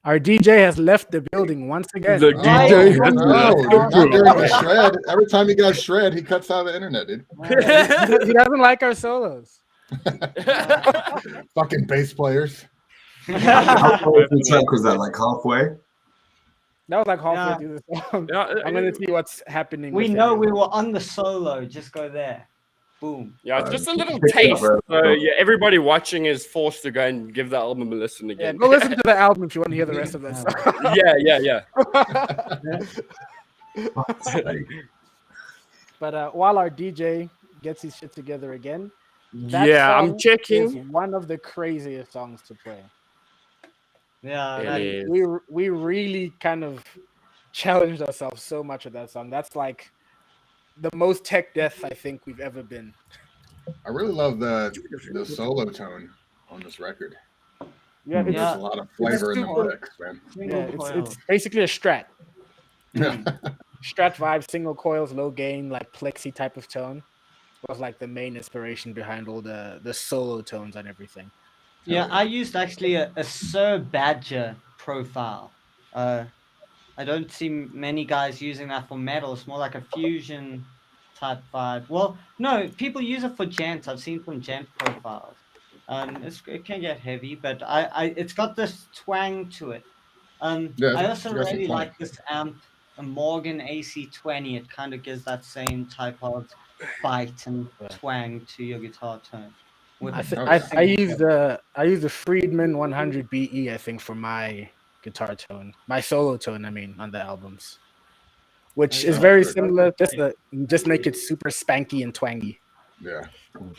Our DJ has left the building once again. The DJ has No, left the not during the building. shred. Every time he got shred, he cuts out the internet, dude. He doesn't like our solos. Fucking bass players. How far into the track was that? Like halfway? That was like halfway Yeah. through the song. Yeah, I'm gonna see what's happening. We with know it. we were on the solo. Just go there. Boom. Yeah, it's just a little Pick it up, taste. bro. So yeah, everybody watching is forced to go and give the album a listen Yeah, again. go listen to the album if you want to hear the rest of that song. yeah. But while our DJ gets his shit together again, that Yeah, I'm song checking. is one of the craziest songs to play. Yeah. It that- is. We really kind of challenged ourselves so much with that song. That's like the most tech death I think we've ever been. I really love the solo tone on this record. Yeah, There's Yeah. a lot of flavor in the super- mix, man. it's basically a strat. Strat vibe, single coils, low gain, like plexi type of tone was like the main inspiration behind all the solo tones and everything. Yeah, I used actually a Sir Badger profile. I don't see many guys using that for metal. It's more like a fusion type vibe. Well, no, people use it for gent. I've seen some gent profiles. It can get heavy, but it's got this twang to it. Yeah, I it's also got some really twang. like this amp, a Morgan AC20. It kind of gives that same type of bite and twang to your guitar tone. With I, the I use the Friedman 100 BE I think for my guitar tone, my solo tone. I mean, on the albums. which is Yeah. very similar. Just make it super spanky and twangy. Yeah.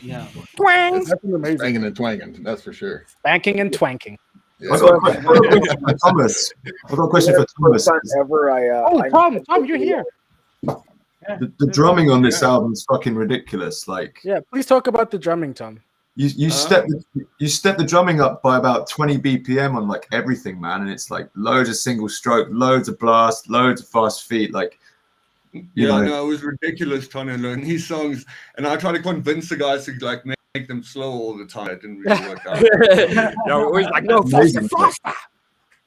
Yeah. Twang. That's amazing. Banging and twanging, that's for sure. Spanking and twanking. Yeah. I've got a question for Thomas. I've got a question for Thomas. First time ever Tom, you're here. The drumming on this album is fucking ridiculous. Like, Yeah, please talk about the drumming, Tom. you step the drumming up by about 20 BPM on like everything, man, and it's like loads of single stroke, loads of blast, loads of fast feet. Like, you know. No, it was ridiculous trying to learn these songs, and I tried to convince the guys to like make them slow all the time. It didn't really work out. Yeah, always like, no, faster, Amazing. faster.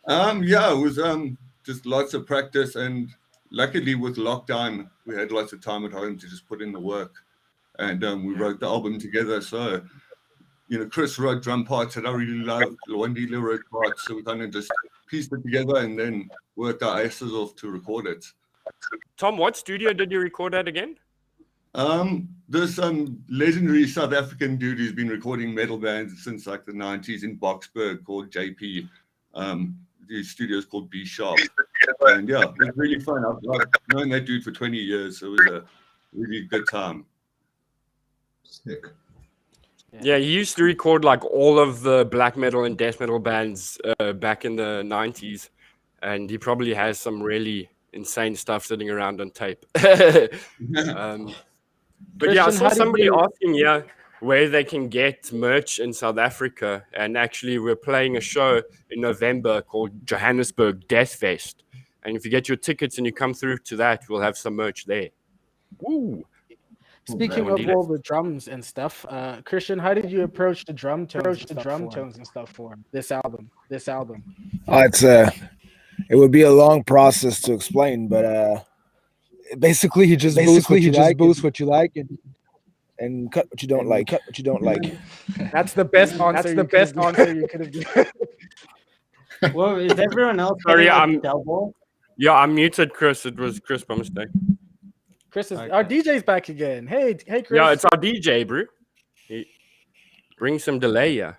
Yeah, it was just lots of practice, and luckily with lockdown, we had lots of time at home to just put in the work, and we wrote the album together. So, you know, Chris wrote drum parts that I really loved. Lwandile wrote parts, so we kind of just pieced it together and then worked our asses off to record it. Tom, what studio did you record at again? There's some legendary South African dude who's been recording metal bands since like the 90s in Boksburg called JP. The studio is called B Sharp. And yeah, it was really fun. I've known that dude for 20 years, so it was a really good time. Sick. Yeah, he used to record like all of the black metal and death metal bands back in the 90s. And he probably has some really insane stuff sitting around on tape. But yeah, I Christian, saw how did somebody you- asking where they can get merch in South Africa. And actually, we're playing a show in November called Johannesburg Death Fest. And if you get your tickets and you come through to that, we'll have some merch there. Woo! Speaking man, of we need all the drums and stuff, Christian, how did you approach the drum tones and stuff for this album? It's it would be a long process to explain, but basically you just boost what you like and cut what you don't like. That's the best answer you could have given. Well, is everyone else Sorry, getting, like, I'm- double? Yeah, I muted Chris. It was Chris by mistake. Chris is Okay. our DJ's back again. Hey, Chris. Yeah, it's our DJ, bro. Bring some delay, yeah.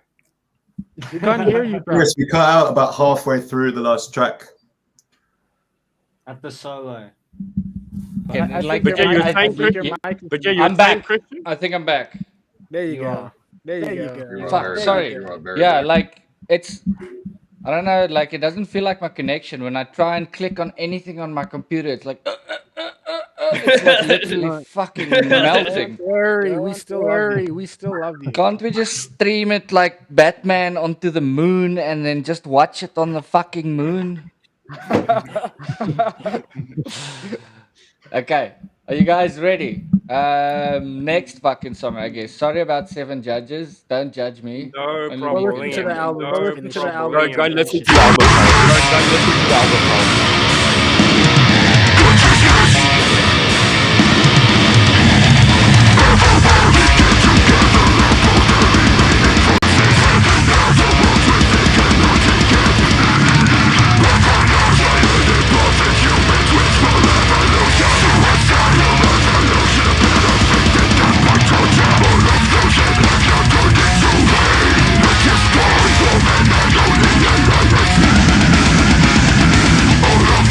We can't hear you, bro. Yes, we cut out about halfway through the last track. At the solo. Okay, I like, think But yeah, your you're mic- I saying think your Christian- mic is- But yeah, you're I'm saying back. Christian? I think I'm back. There you You go. are. There you You go. are Fuck, very- sorry. you are very Yeah, good. like it's, I don't know, like it doesn't feel like my connection. When I try and click on anything on my computer, it's like, it's like literally fucking melting. Don't worry, we still love you. Can't we just stream it like Batman onto the moon and then just watch it on the fucking moon? Okay, are you guys ready? Next fucking song, I guess. Sorry about 7 judges. Don't judge me. No Only Go problem. listen to the album. No Go listen to the problem. album. Go listen to the album. Go listen to the album. All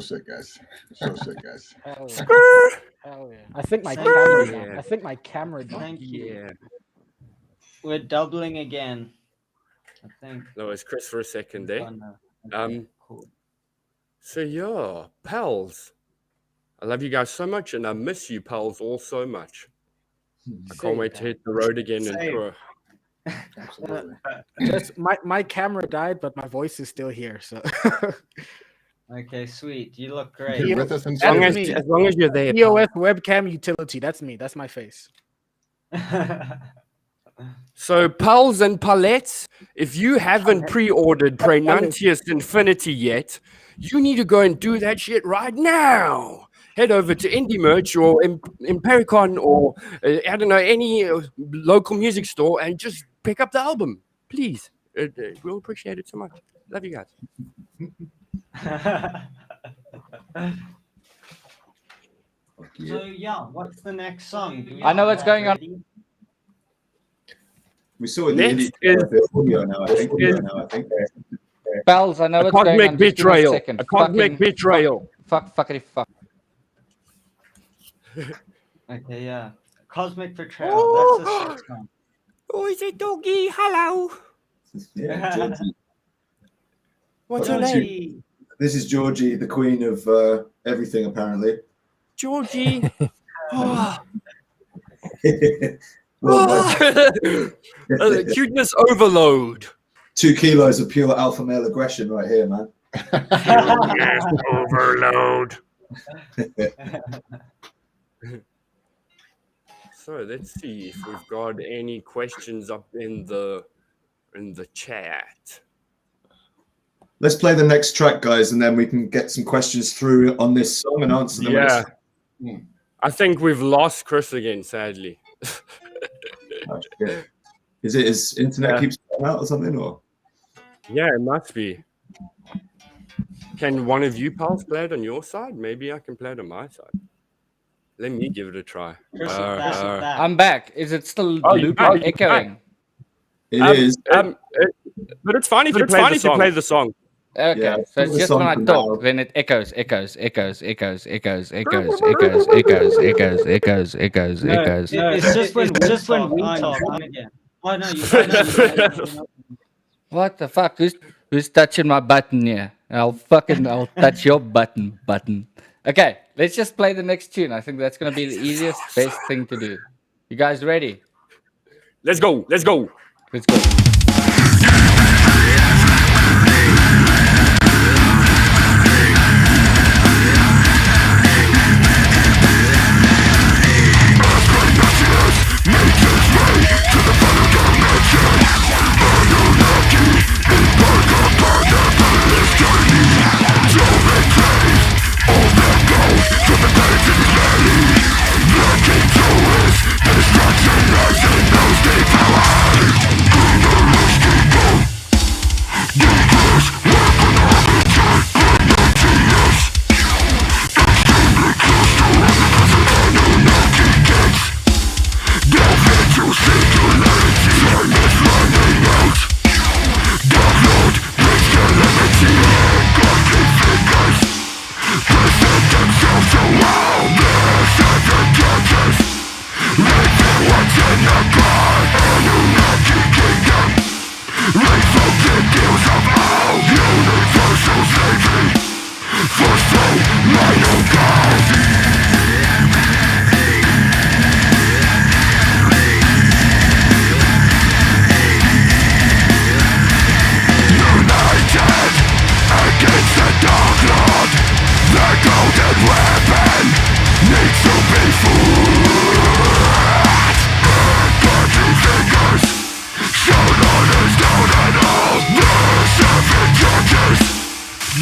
sick, guys. So sick, guys. Hell yeah. Skrrr. Hell yeah. I think my Thank camera. you. Died. I think my camera. Died. Thank you. Yeah. We're doubling again. I think. That was Chris for a second there. Oh, no. Okay, cool. So yeah, pals. I love you guys so much, and I miss you, pals, all so much. I can't wait to hit the road again and Same. tour. Absolutely. Just my camera died, but my voice is still here. So Okay, sweet. You look You're great. with us in As long spirit. as long as you're there. pal. EOS webcam utility. That's me. That's my face. So, pals and palettes, if you haven't pre-ordered Praenuntius Infiniti yet, you need to go and do that shit right now. Head over to Indie Merch or Impericon or I don't know, any local music store and just pick up the album, please. We'll appreciate it so much. Love you guys. So yeah, what's the next song? Do we I know have what's that going on. ready? We saw it in the Next indie audio now, I think. Pals, I know A what's going on. cosmic Just give me a betrayal. second. A cosmic betrayal. Fuckity fuck. Okay, yeah. Cosmic Betrayal. That's a sick song. Oh, is it doggy? Hello. Yeah, Georgie. What's Well, her that's name? This is Georgie, the queen of everything, apparently. Georgie. Oh. Well, Cuteness overload. 2 kilos of pure alpha male aggression right here, man. Yes, overload. So let's see if we've got any questions up in the chat. Let's play the next track, guys, and then we can get some questions through on this song and answer them. Yeah. I think we've lost Chris again, sadly. Oh, shit. Is it his internet keeps going out or something? Or Yeah, it must be. Can one of you pals play it on your side? Maybe I can play it on my side. Let me give it a try. Chris is back. I'm back. Is it still you're looping, back. echoing? it is. But it's fine if you play the song. Okay, Yeah, so it's the just song when I for talk, now. then it echoes. It's just when we talk. Again. Oh no, you What the fuck? Who's touching my button here? I'll touch your button. Okay, let's just play the next tune. I think that's gonna be the easiest, best thing to do. You guys ready? Let's go. Let's go.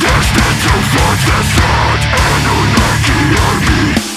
Destined to forge the sword, Anunnaki army.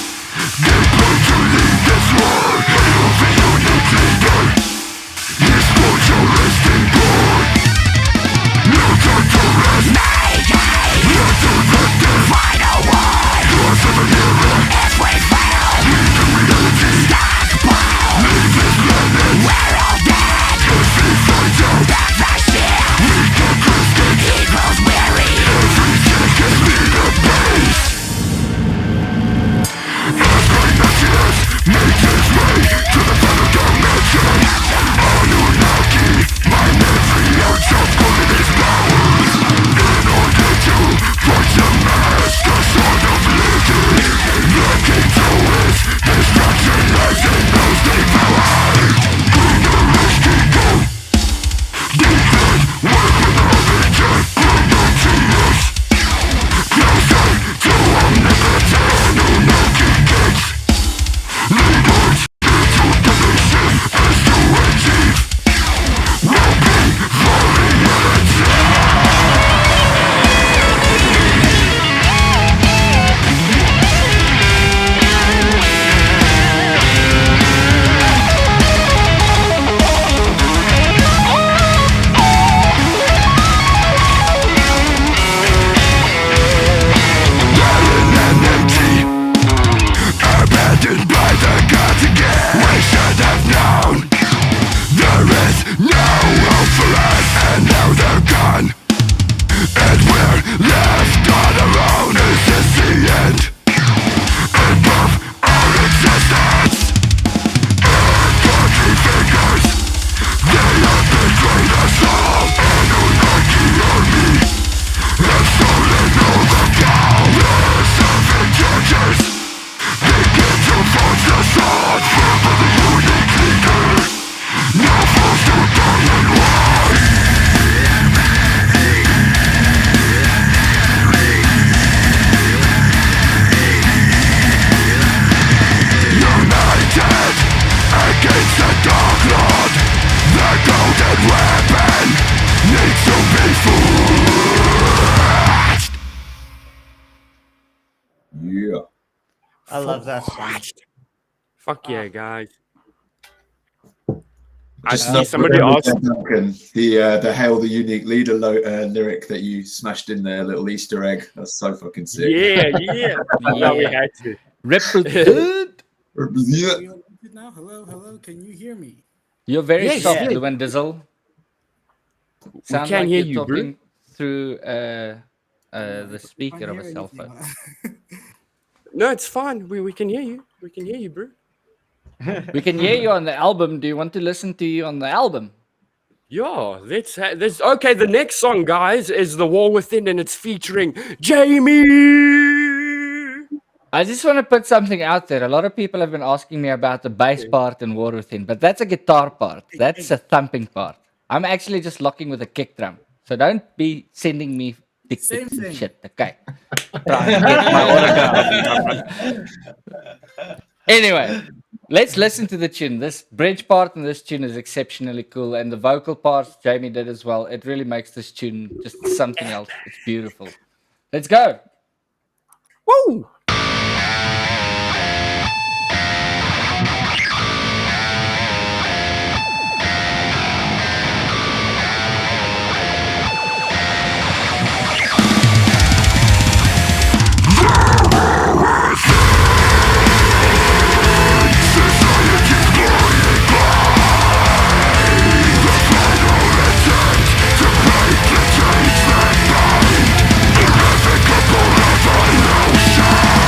I love that song. Fuck yeah, guys. I Just see somebody asked. Duncan, the Hail the Unique Leader lyric that you smashed in there, little Easter egg. That's so fucking sick. Yeah. No, we had to. Represent. Yeah. Now, hello. Can you hear me? You're very Yes, soft, yeah. Lewin Dizzle. We Sound can't like hear you're you, bro. talking through the speaker of a cell phone. No, it's fine. We can hear you. We can hear you, bro. We can hear you on the album. Do you want to listen to you on the album? Yeah, let's okay. The next song, guys, is The War Within, and it's featuring Jamie. I just want to put something out there. A lot of people have been asking me about the bass part in War Within, but that's a guitar part. That's a thumping part. I'm actually just locking with a kick drum. So don't be sending me dick Same pics and thing. shit, okay? Try and get my autograph. Anyway, let's listen to the tune. This bridge part in this tune is exceptionally cool, and the vocal parts Jamie did as well. It really makes this tune just something else. It's beautiful. Let's go. Woo! Shine!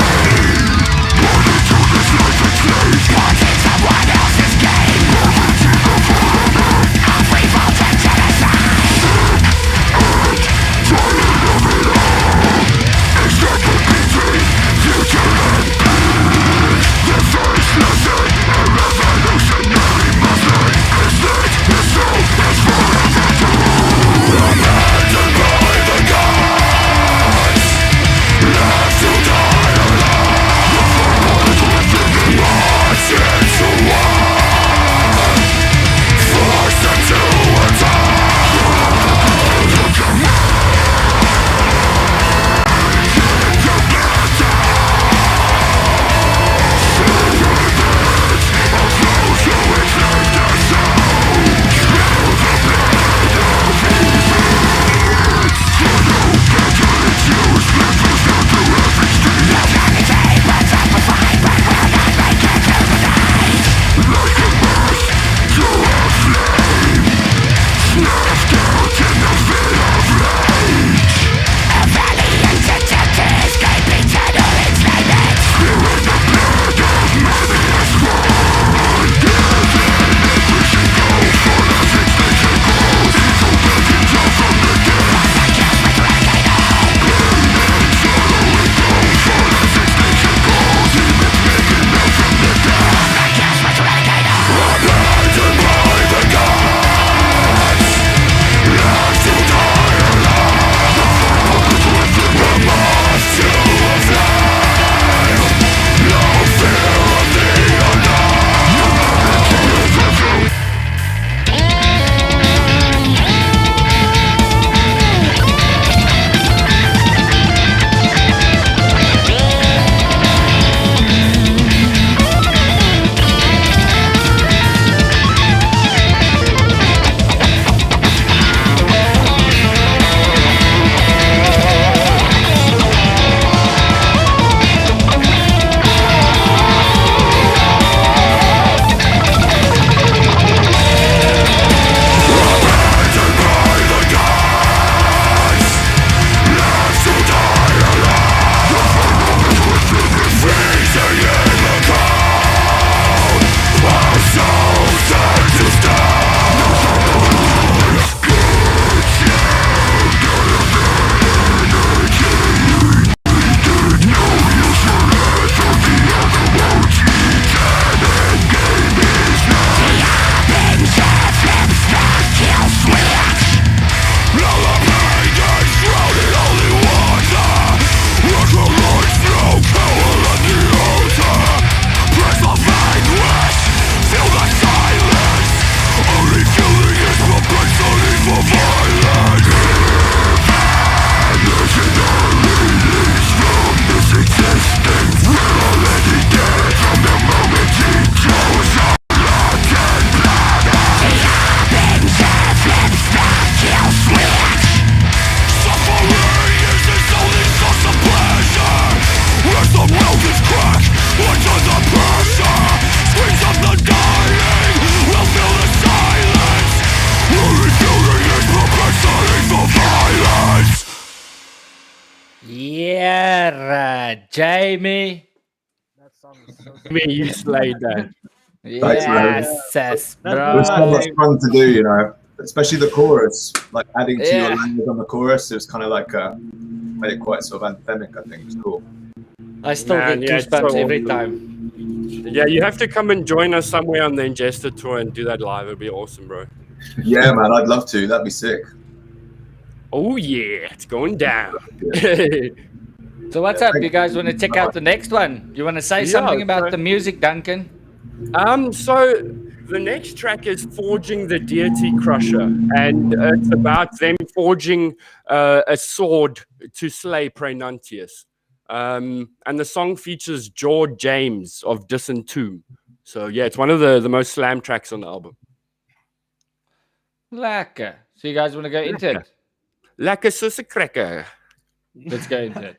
Jamie. That song is so I mean, you slayed that. Yes, That's bro. It's so much fun to do, you know, especially the chorus, like adding to your Yeah. language on the chorus. It was kind of like made it quite sort of anthemic. I think it's cool. I still Man, get yeah, it's goosebumps so every awesome. time. Yeah, you have to come and join us somewhere on the Ingester tour and do that live. It'll be awesome, bro. Yeah, man, I'd love to. That'd be sick. Oh yeah, it's going down. So what's up? You guys want to check out the next one? You want to say Yeah, something about so- the music, Duncan? So the next track is Forging the Deity Crusher, and it's about them forging a sword to slay Praenuntius. And the song features George James of Disentomb. So yeah, it's one of the most slam tracks on the album. Lekker. So you guys want to go into it? Lekker soos 'n cracker. Let's go into it.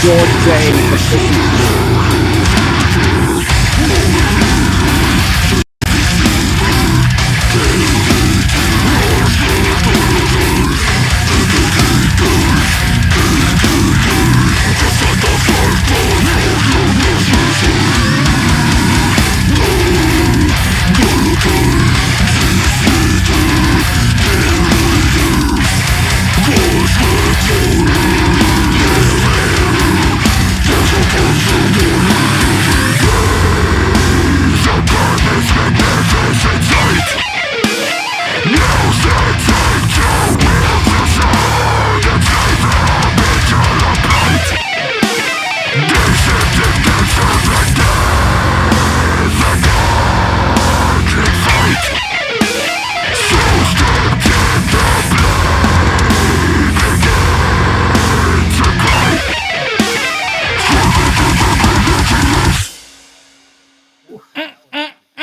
George James.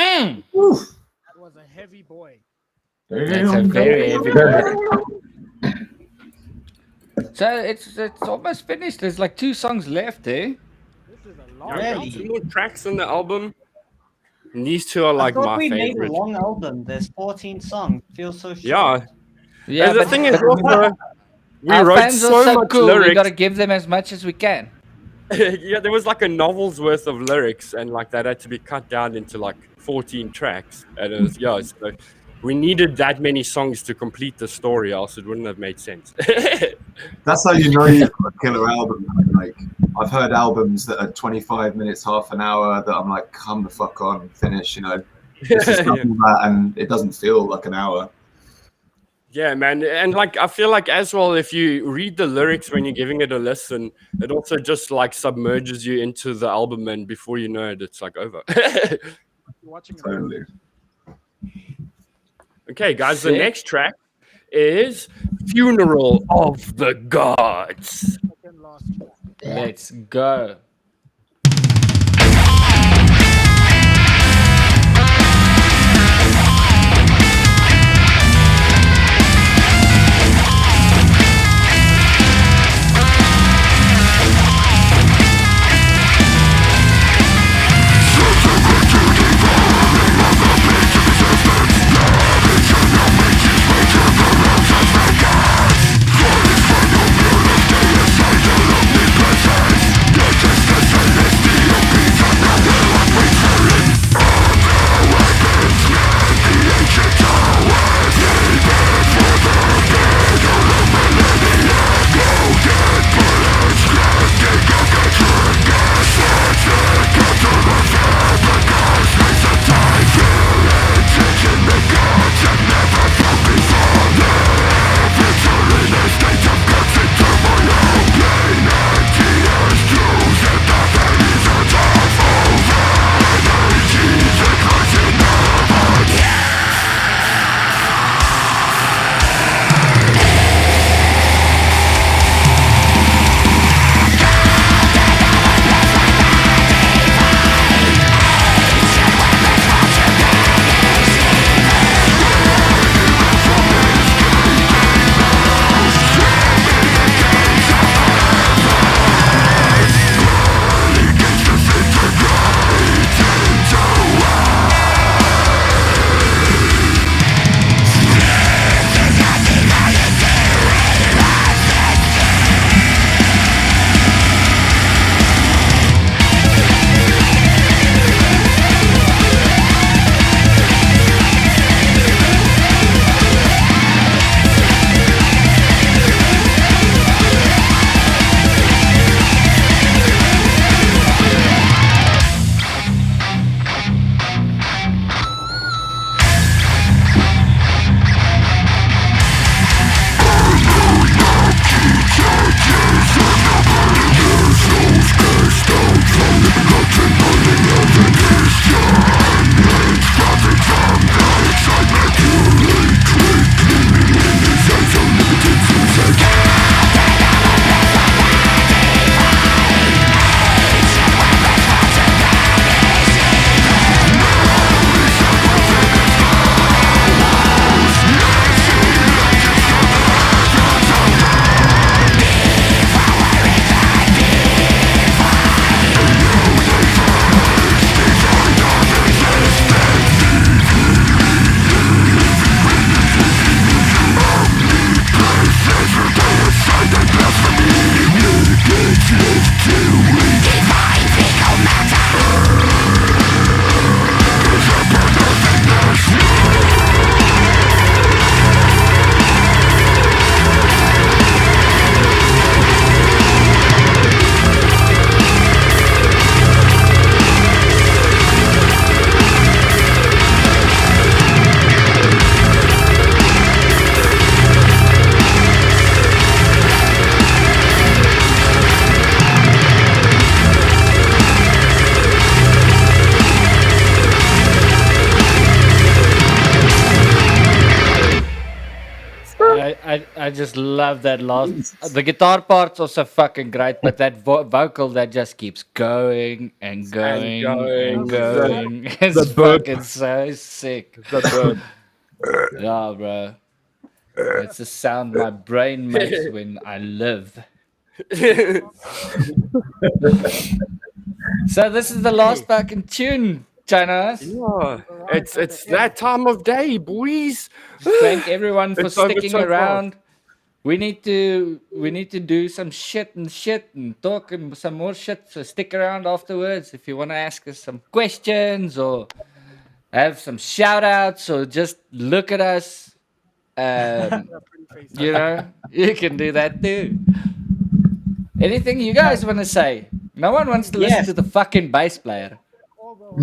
That was a heavy boy. That's a very heavy one. So it's almost finished. There's like 2 songs left, eh? This is a long Yeah, album. 2 more tracks on the album. And these 2 are like I thought my we made favorite. a long album. There's 14 songs. Feels so short. Yeah. Yeah, And the thing is also, we our wrote fans are so so much cool. We lyrics. gotta give them as much as we can. Yeah, there was like a novel's worth of lyrics, and like that had to be cut down into like 14 tracks. And it was, yeah, so we needed that many songs to complete the story, else it wouldn't have made sense. That's how you know you've got a killer album. Like, I've heard albums that are 25 minutes, half an hour that I'm like, come the fuck on, finish, you know. This is nothing that, and it doesn't feel like an hour. Yeah, man. And like, I feel like as well, if you read the lyrics when you're giving it a listen, it also just like submerges you into the album, and before you know it, it's like over. Totally. Okay, guys, the Sick. next track is Funeral of the Gods. Let's go. I just love that last. The guitar part's also fucking great, but that vocal that just keeps going and going and going. It's fucking so sick. Yeah, bro. It's the sound my brain makes when I live. So this is the last fucking tune, China. Yeah, it's that time of day, boys. Thank everyone for It's over sticking so around. We need to do some shit and talk and some more shit. So stick around afterwards if you want to ask us some questions or have some shout outs or just look at us. You know, you can do that too. Anything you guys want to say? No one wants to listen to the fucking bass player. Well,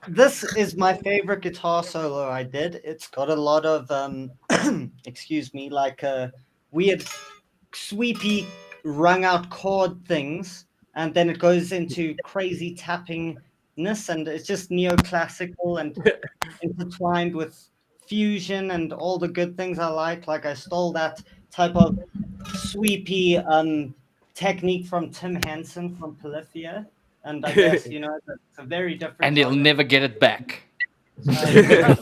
this is my favorite guitar solo I did. It's got a lot of excuse me, like weird sweepy rung out chord things, and then it goes into crazy tappingness, and it's just neoclassical and intertwined with fusion and all the good things I like. Like I stole that type of sweepy technique from Tim Henson from Polyphia, and I guess you know it's a very different. And he'll never get it back. But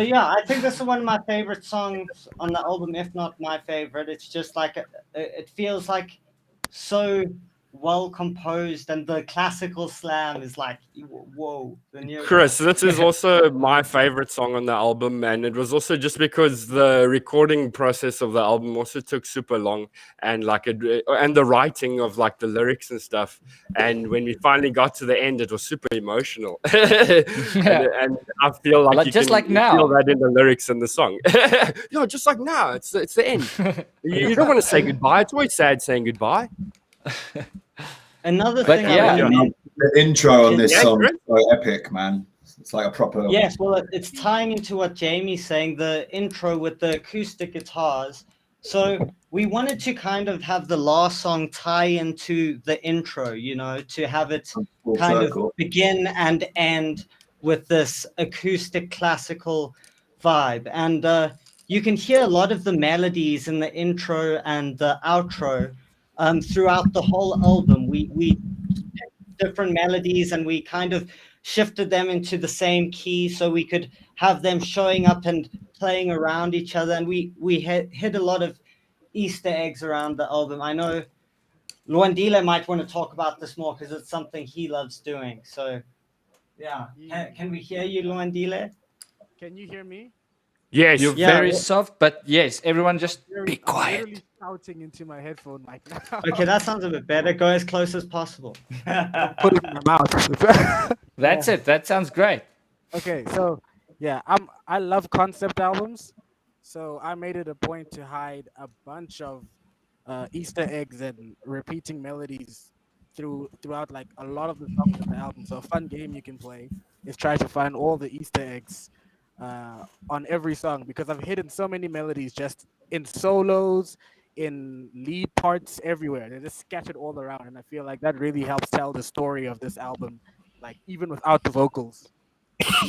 yeah, I think this is one of my favorite songs on the album, if not my favorite. It's just like it feels like so well composed, and the classical slam is like whoa. Chris, this is also my favorite song on the album, and it was also just because the recording process of the album also took super long, and like and the writing of like the lyrics and stuff. And when we finally got to the end, it was super emotional. and I feel like you just can like now, feel that in the lyrics and the song. Yeah, just like now, it's the end. You don't want to say goodbye. It's always sad saying goodbye. Another thing, the intro on this song is so epic, man. It's like a proper. Yes, well, it's tying into what Jamie's saying, the intro with the acoustic guitars. So we wanted to kind of have the last song tie into the intro, you know, to have it kind of begin and end with this acoustic classical vibe. And you can hear a lot of the melodies in the intro and the outro throughout the whole album. We picked different melodies and we kind of shifted them into the same key so we could have them showing up and playing around each other. And we hit a lot of Easter eggs around the album. I know Luandile might want to talk about this more because it's something he loves doing. So yeah, can we hear you, Luandile? Can you hear me? Yes. You're very soft, but yes, everyone just be quiet. I'm shouting into my headphone mic now. Okay, that sounds a bit better. Go as close as possible. Put it in my mouth. That's it. That sounds great. Okay, so yeah, I love concept albums, so I made it a point to hide a bunch of Easter eggs and repeating melodies throughout like a lot of the songs in the album. So a fun game you can play is try to find all the Easter eggs on every song, because I've hidden so many melodies just in solos, in lead parts, everywhere. They're just scattered all around, and I feel like that really helps tell the story of this album, like even without the vocals.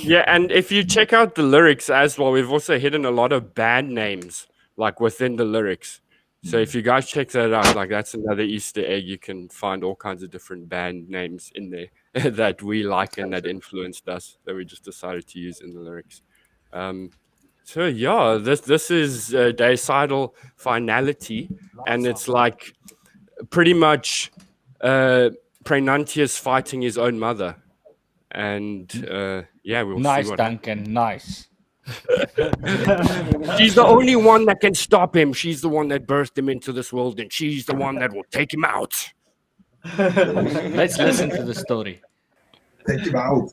Yeah, and if you check out the lyrics as well, we've also hidden a lot of band names like within the lyrics. So if you guys check that out, like that's another Easter egg. You can find all kinds of different band names in there that we like and that influenced us, that we just decided to use in the lyrics. So yeah, this is Deicidal Finality, and it's like pretty much Praenuntius fighting his own mother. And yeah, we'll nice, see what Duncan. Nice. She's the only one that can stop him. She's the one that birthed him into this world, and she's the one that will take him out. Let's listen to the story. Take him out.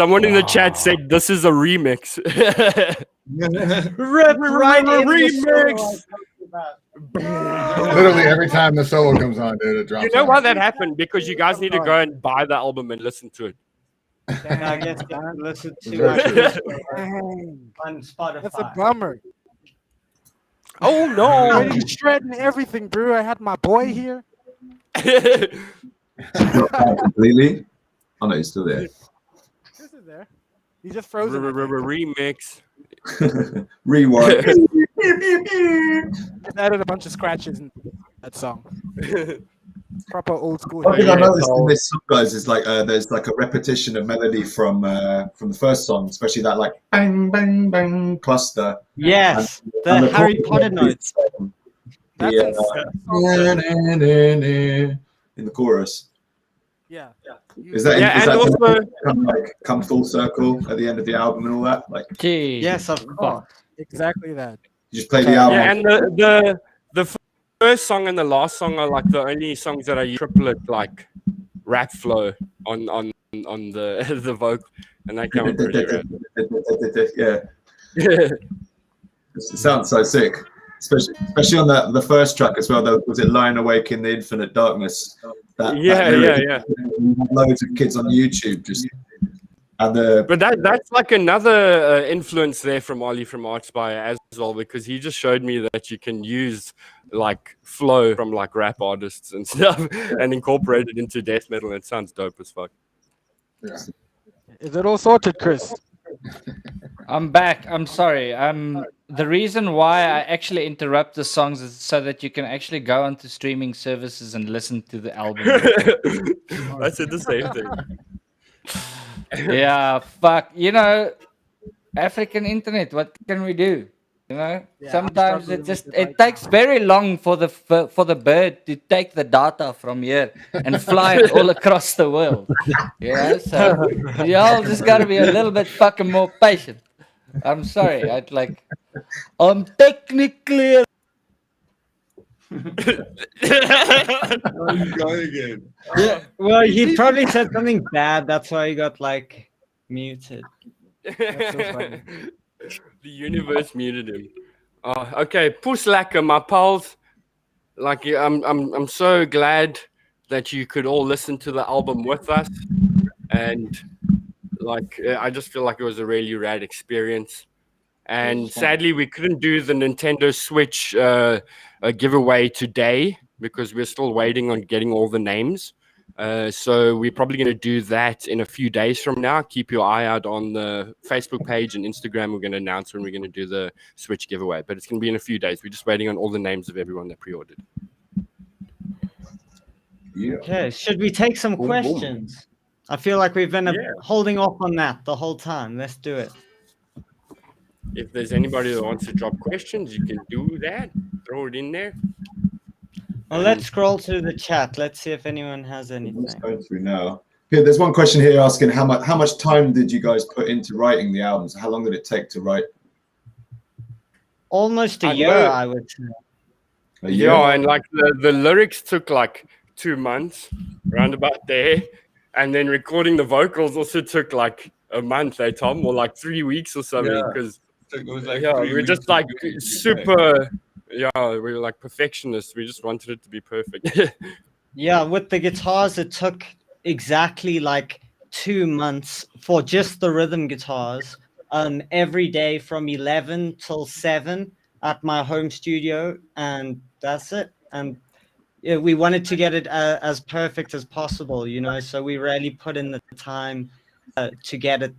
Someone in the chat said this is a remix. Rip right in remix. Literally every time the solo comes on, dude, it drops. You know on. why that happened? Because you guys need to go and buy the album and listen to it. I guess listen to on Spotify. That's a bummer. Oh no! Ready to shredding everything, bro. I had my boy here. Completely. Oh no, he's still there. This is there. He just froze. Remix. Rewind. Just added a bunch of scratches in that song. Proper old school. One thing I noticed in this song, guys, is like there's like a repetition of melody from the first song, especially that like bang bang bang cluster. Yes, And the Harry Potter notes. That's in the chorus. Yeah. Is that Yeah, is and that also- come full circle at the end of the album and all that? Like Yes, of course. Exactly that. you just play the album. Yeah, and the first song and the last song are like the only songs that are triplet like rap flow on the the vocal, and that came out pretty rad. Yeah. It sounds so sick, especially on the first track as well. Though, was it "Lying Awake in the Infinite Darkness"? Yeah. Loads of kids on YouTube just and But that's like another influence there from Ollie from Archspire as well, because he just showed me that you can use like flow from like rap artists and stuff and incorporate it into death metal. It sounds dope as fuck. Yeah. Is it all sorted, Chris? I'm back. I'm sorry. The reason why I actually interrupt the songs is so that you can actually go onto streaming services and listen to the album. I said the same thing. Yeah, fuck. You know, African internet. What can we do? You know, Yeah, sometimes I'm it just struggling with it it takes very long for the bird to take the data from here and fly it all across the world. Yeah, so y'all just gotta be a little bit fucking more patient. I'm sorry. I'm technically. I'm going again. Yeah, well, he probably said something bad. That's why he got like muted. The universe muted him. Okay, Puss Lekker, my pals. Like, I'm so glad that you could all listen to the album with us, and like, I just feel like it was a really rad experience. And sadly, we couldn't do the Nintendo Switch giveaway today because we're still waiting on getting all the names. So we're probably going to do that in a few days from now. Keep your eye out on the Facebook page and Instagram. We're going to announce when we're going to do the Switch giveaway, but it's going to be in a few days. We're just waiting on all the names of everyone that pre-ordered. Yeah. Okay, should we take some questions? I feel like we've been holding off on that the whole time. Let's do it. If there's anybody that wants to drop questions, you can do that. Throw it in there. Well, let's scroll through the chat. Let's see if anyone has anything. Let's go through now. Here, there's one question here asking how much time did you guys put into writing the albums? How long did it take to write? Almost a I year, know. I would say. A year? Yeah, and like the lyrics took like 2 months, round about there. And then recording the vocals also took like a month, Tom, or like 3 weeks or something. Yeah. Because It was like we 3 were just weeks like to get it super, we were like perfectionists. We just wanted it to be perfect. Yeah, with the guitars, it took exactly like 2 months for just the rhythm guitars. Every day from 11 till 7 at my home studio, and that's it. And yeah, we wanted to get it as perfect as possible, you know. So we really put in the time to get it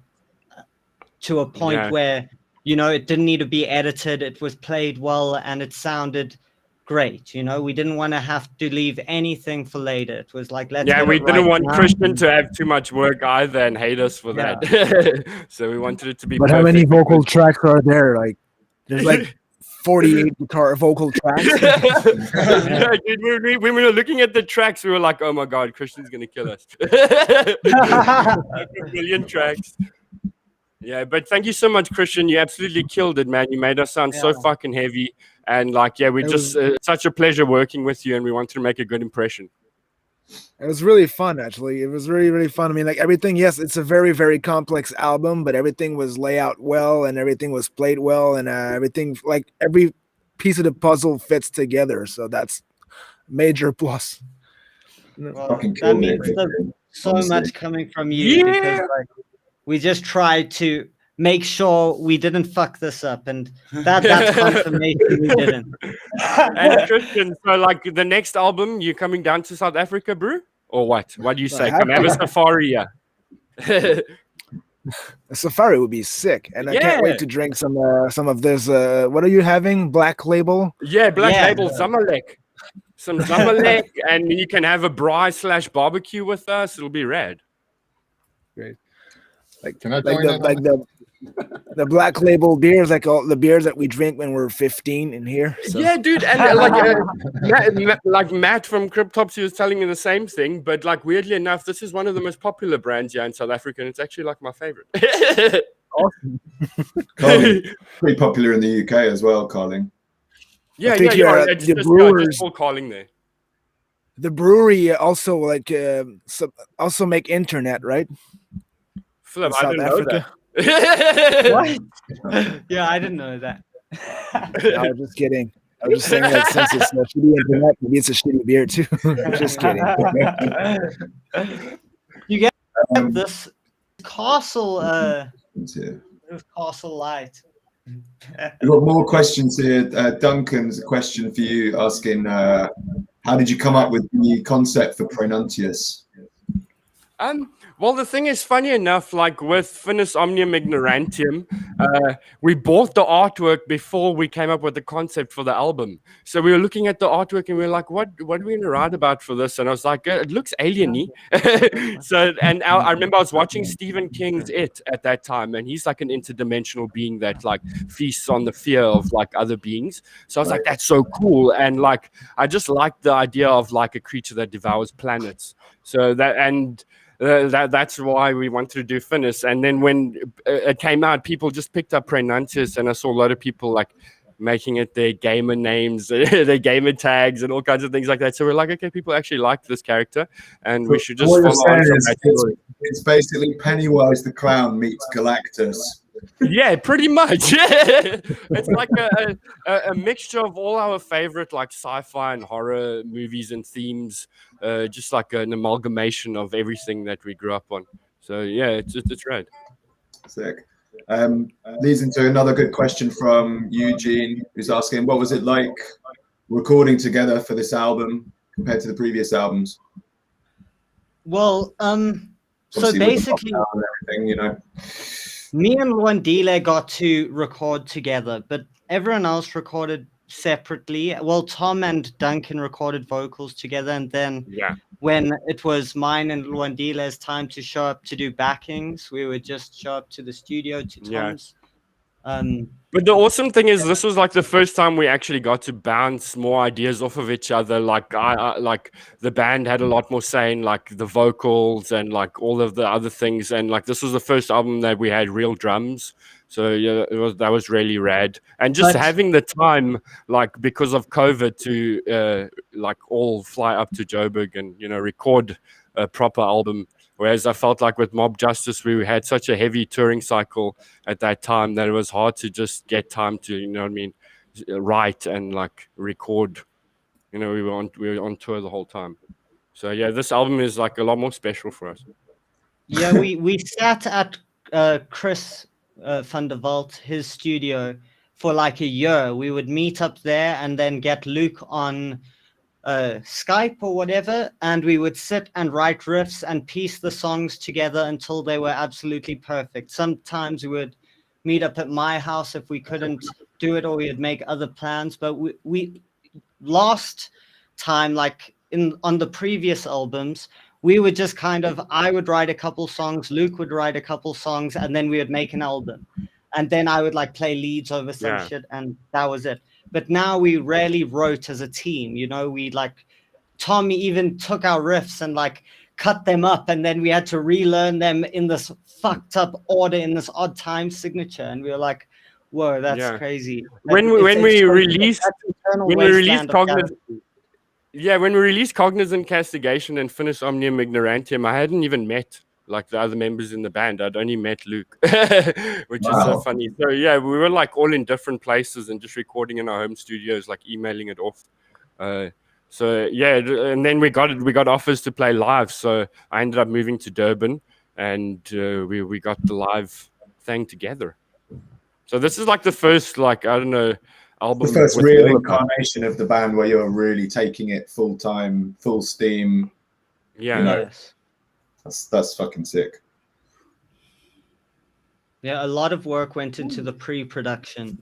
to a point where, you know, it didn't need to be edited. It was played well and it sounded great. You know, we didn't want to have to leave anything for later. It was like, let's get we it didn't right want now. Christian to have too much work either and hate us for that. So we wanted it to be But perfect. how many vocal tracks are there? Like, there's like 48 guitar vocal tracks. Yeah, dude, when we were looking at the tracks, we were like, oh my God, Christian's going to kill us. Like a million tracks. Yeah, but thank you so much, Christian. You absolutely killed it, man. You made us sound so fucking heavy. And like, we just, it's such a pleasure working with you, and we wanted to make a good impression. It was really fun, actually. It was really, really fun. I mean, like everything, yes, it's a very, very complex album, but everything was laid out well and everything was played well and everything, like every piece of the puzzle fits together. So that's major plus. Well, Fucking that killed means it. so Honestly. much coming from you because like, we just tried to make sure we didn't fuck this up, and that's confirmation we didn't. And Christian, so like the next album, you coming down to South Africa, bro? Or what? What do you say? Come have a safari, yeah. A safari would be sick, and I can't Yeah. wait to drink some of this. What are you having? Black Label? Yeah, Black Yeah. Label Zamalek. Some Zamalek, and you can have a braai/barbecue with us. It'll be rad. Great. Can I Like join the in? like the Black Label beers, like all the beers that we drink when we're 15 in here. So. Yeah, dude, and like Matt from Cryptopsy was telling me the same thing, but like weirdly enough, this is one of the most popular brands here in South Africa, and it's actually like my favorite. Awesome. Carling, pretty popular in the UK as well, Carling. Yeah, think it's the just, brewers- just full calling there. The brewery also also make internet, right? Philip, In I South didn't know Africa. that. What? Yeah, I didn't know that. No, I'm just kidding. I'm just saying that since it's a shitty internet, maybe it's a shitty beer too. Just kidding. You get this castle, Here. castle light. We've got more questions here. Duncan's a question for you, asking, how did you come up with the concept for Praenuntius? Well, the thing is, funny enough, like with Finis Omnium Ignorantium, we bought the artwork before we came up with the concept for the album. So we were looking at the artwork and we were like, what are we going to write about for this? And I was like, it looks alien-y. I remember I was watching Stephen King's It at that time, and he's like an interdimensional being that like feasts on the fear of like other beings. So I was like, that's so cool. And like, I just liked the idea of like a creature that devours planets. So that's why we wanted to do Finis. And then when it came out, people just picked up Praenuntius, and I saw a lot of people like making it their gamer names, their gamer tags, and all kinds of things like that. So we're like, okay, people actually like this character, and we should just What you're follow on saying from is that story. it's basically Pennywise the Clown meets Galactus. Yeah, pretty much. It's like a mixture of all our favorite like sci-fi and horror movies and themes, just like an amalgamation of everything that we grew up on. So yeah, it's rad. Sick. Leads into another good question from Eugene, who's asking, what was it like recording together for this album compared to the previous albums? Well, so Obviously with the basically, lockdown and everything, you know. me and Luandile got to record together, but everyone else recorded separately. Well, Tom and Duncan recorded vocals together, and then Yeah. when it was mine and Luandile's time to show up to do backings, we would just show up to the studio to Yeah. Tom's. But the awesome thing is, this was like the first time we actually got to bounce more ideas off of each other. Like I like the band had a lot more say in like the vocals and like all of the other things. And like this was the first album that we had real drums. So yeah, that was really rad. And just But- having the time, like because of COVID, to like all fly up to Joburg and record a proper album. Whereas I felt like with Mob Justice, we had such a heavy touring cycle at that time that it was hard to just get time to, write and like record. We were on tour the whole time. So yeah, this album is like a lot more special for us. Yeah, we sat at Chris van der Walt, his studio, for like a year. We would meet up there and then get Luke on Skype or whatever, and we would sit and write riffs and piece the songs together until they were absolutely perfect. Sometimes we would meet up at my house if we couldn't do it, or we'd make other plans. But we last time, like on the previous albums, we would just I would write a couple songs, Luke would write a couple songs, and then we would make an album. And then I would like play leads over some shit, and that was it. But now we rarely wrote as a team, we like, Tommy even took our riffs and like cut them up, and then we had to relearn them in this fucked up order in this odd time signature. And we were like, whoa, that's crazy. When we released Cognitive, Yeah, when we released Cognizant Castigation and finished Omnium Ignorantium, I hadn't even met like the other members in the band. I'd only met Luke, which is so Wow. funny. So yeah, we were like all in different places and just recording in our home studios, like emailing it off. So yeah, and then we got offers to play live. So I ended up moving to Durban, and we got the live thing together. So this is like the first, like, I don't know, album. The first with real all of them. incarnation of the band where you're really taking it full time, full steam. Yeah. You know, Yes. that's fucking sick. Yeah, a lot of work went into the pre-production.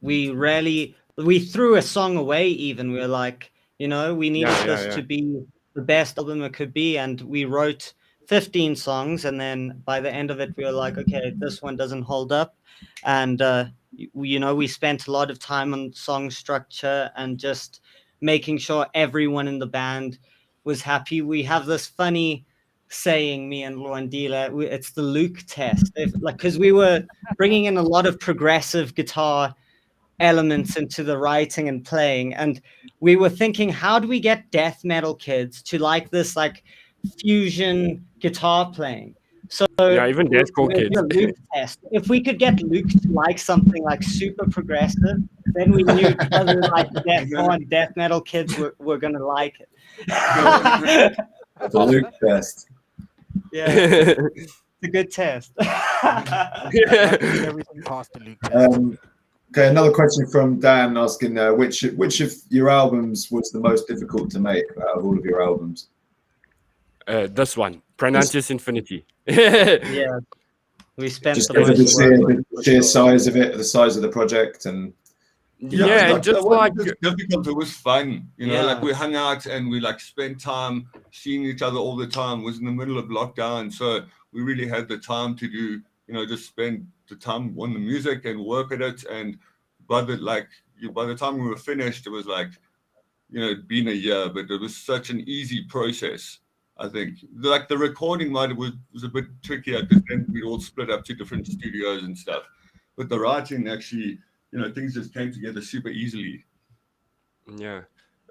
We threw a song away even. We were like, you know, we needed this to be the best album it could be. And we wrote 15 songs. And then by the end of it, we were like, okay, this one doesn't hold up. And, you know, we spent a lot of time on song structure and just making sure everyone in the band was happy. We have this funny saying, me and Luandila, it's the Luke test. Because we were bringing in a lot of progressive guitar elements into the writing and playing, and we were thinking, how do we get death metal kids to like this like fusion guitar playing? So Yeah, even deathcore kids. Luke test. If we could get Luke to like something like super progressive, then we knew other like deathcore and death metal kids were gonna like it. The Luke test. Yeah, it's a good test. Everything past the Luke test. Okay, another question from Dan asking, which of your albums was the most difficult to make out of all of your albums? This one, Praenuntius Infiniti. Yeah, we spent Just the because of most work. the sheer size of it, the size of the project, and Yeah, and just it wasn't like just difficult, it was fun. You know, Yeah. like we hung out and we like spent time seeing each other all the time. It was in the middle of lockdown, so we really had the time to do, you know, just spend the time on the music and work at it. And by the time we were finished, it was like, you know, it'd been a year, but it was such an easy process. I think like the recording was a bit trickier because then we all split up to different studios and stuff. But the writing actually, you know, things just came together super easily. Yeah.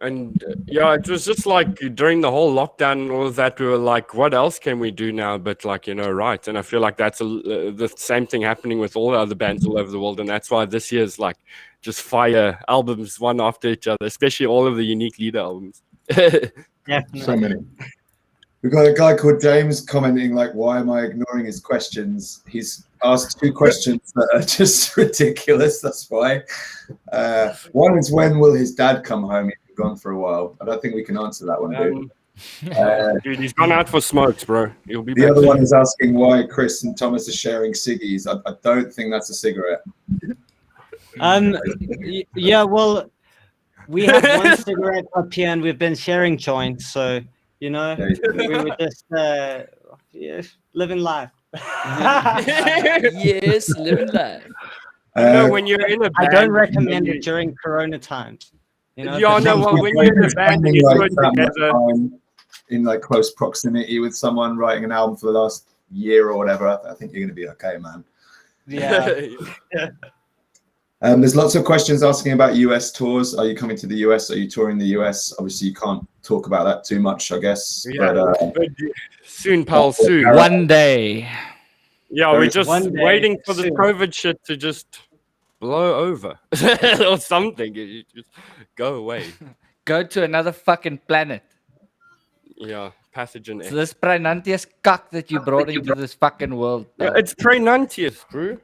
And yeah, it was just like during the whole lockdown and all of that, we were like, what else can we do now? But like, you know, right. And I feel like that's the same thing happening with all the other bands all over the world. And that's why this year's like just fire albums one after each other, especially all of the unique leader albums. Definitely. So many. we've got a guy called James commenting like, why am I ignoring his questions? He's asked 2 questions that are just ridiculous. That's why. One is, when will his dad come home? He's been gone for a while. I don't think we can answer that one, dude. Dude, he's gone out for smokes, bro. He'll be The back other soon. one is asking why Chris and Thomas are sharing ciggies. I don't think that's a cigarette. Yeah, well, we have one cigarette up here and we've been sharing joints, so you know, we were just living life. Yes, living life. You know, when you're in a band, I don't recommend it during Corona times. You know, Yeah, no, well, when you're in a band, spending you like do it that much together. time in like close proximity with someone writing an album for the last year or whatever, I think you're going to be okay, man. yeah. There's lots of questions asking about US tours. Are you coming to the US? Are you touring the US? Obviously, you can't talk about that too much, I guess. Yeah, But, but soon, pal, soon. One day. Yeah, we're just One day, waiting for the soon. COVID shit to just blow over or something. It just go away. Go to another fucking planet. Yeah, pathogen So X. this Praenuntius cock that you brought into this fucking world. Yeah, it's Praenuntius, bro.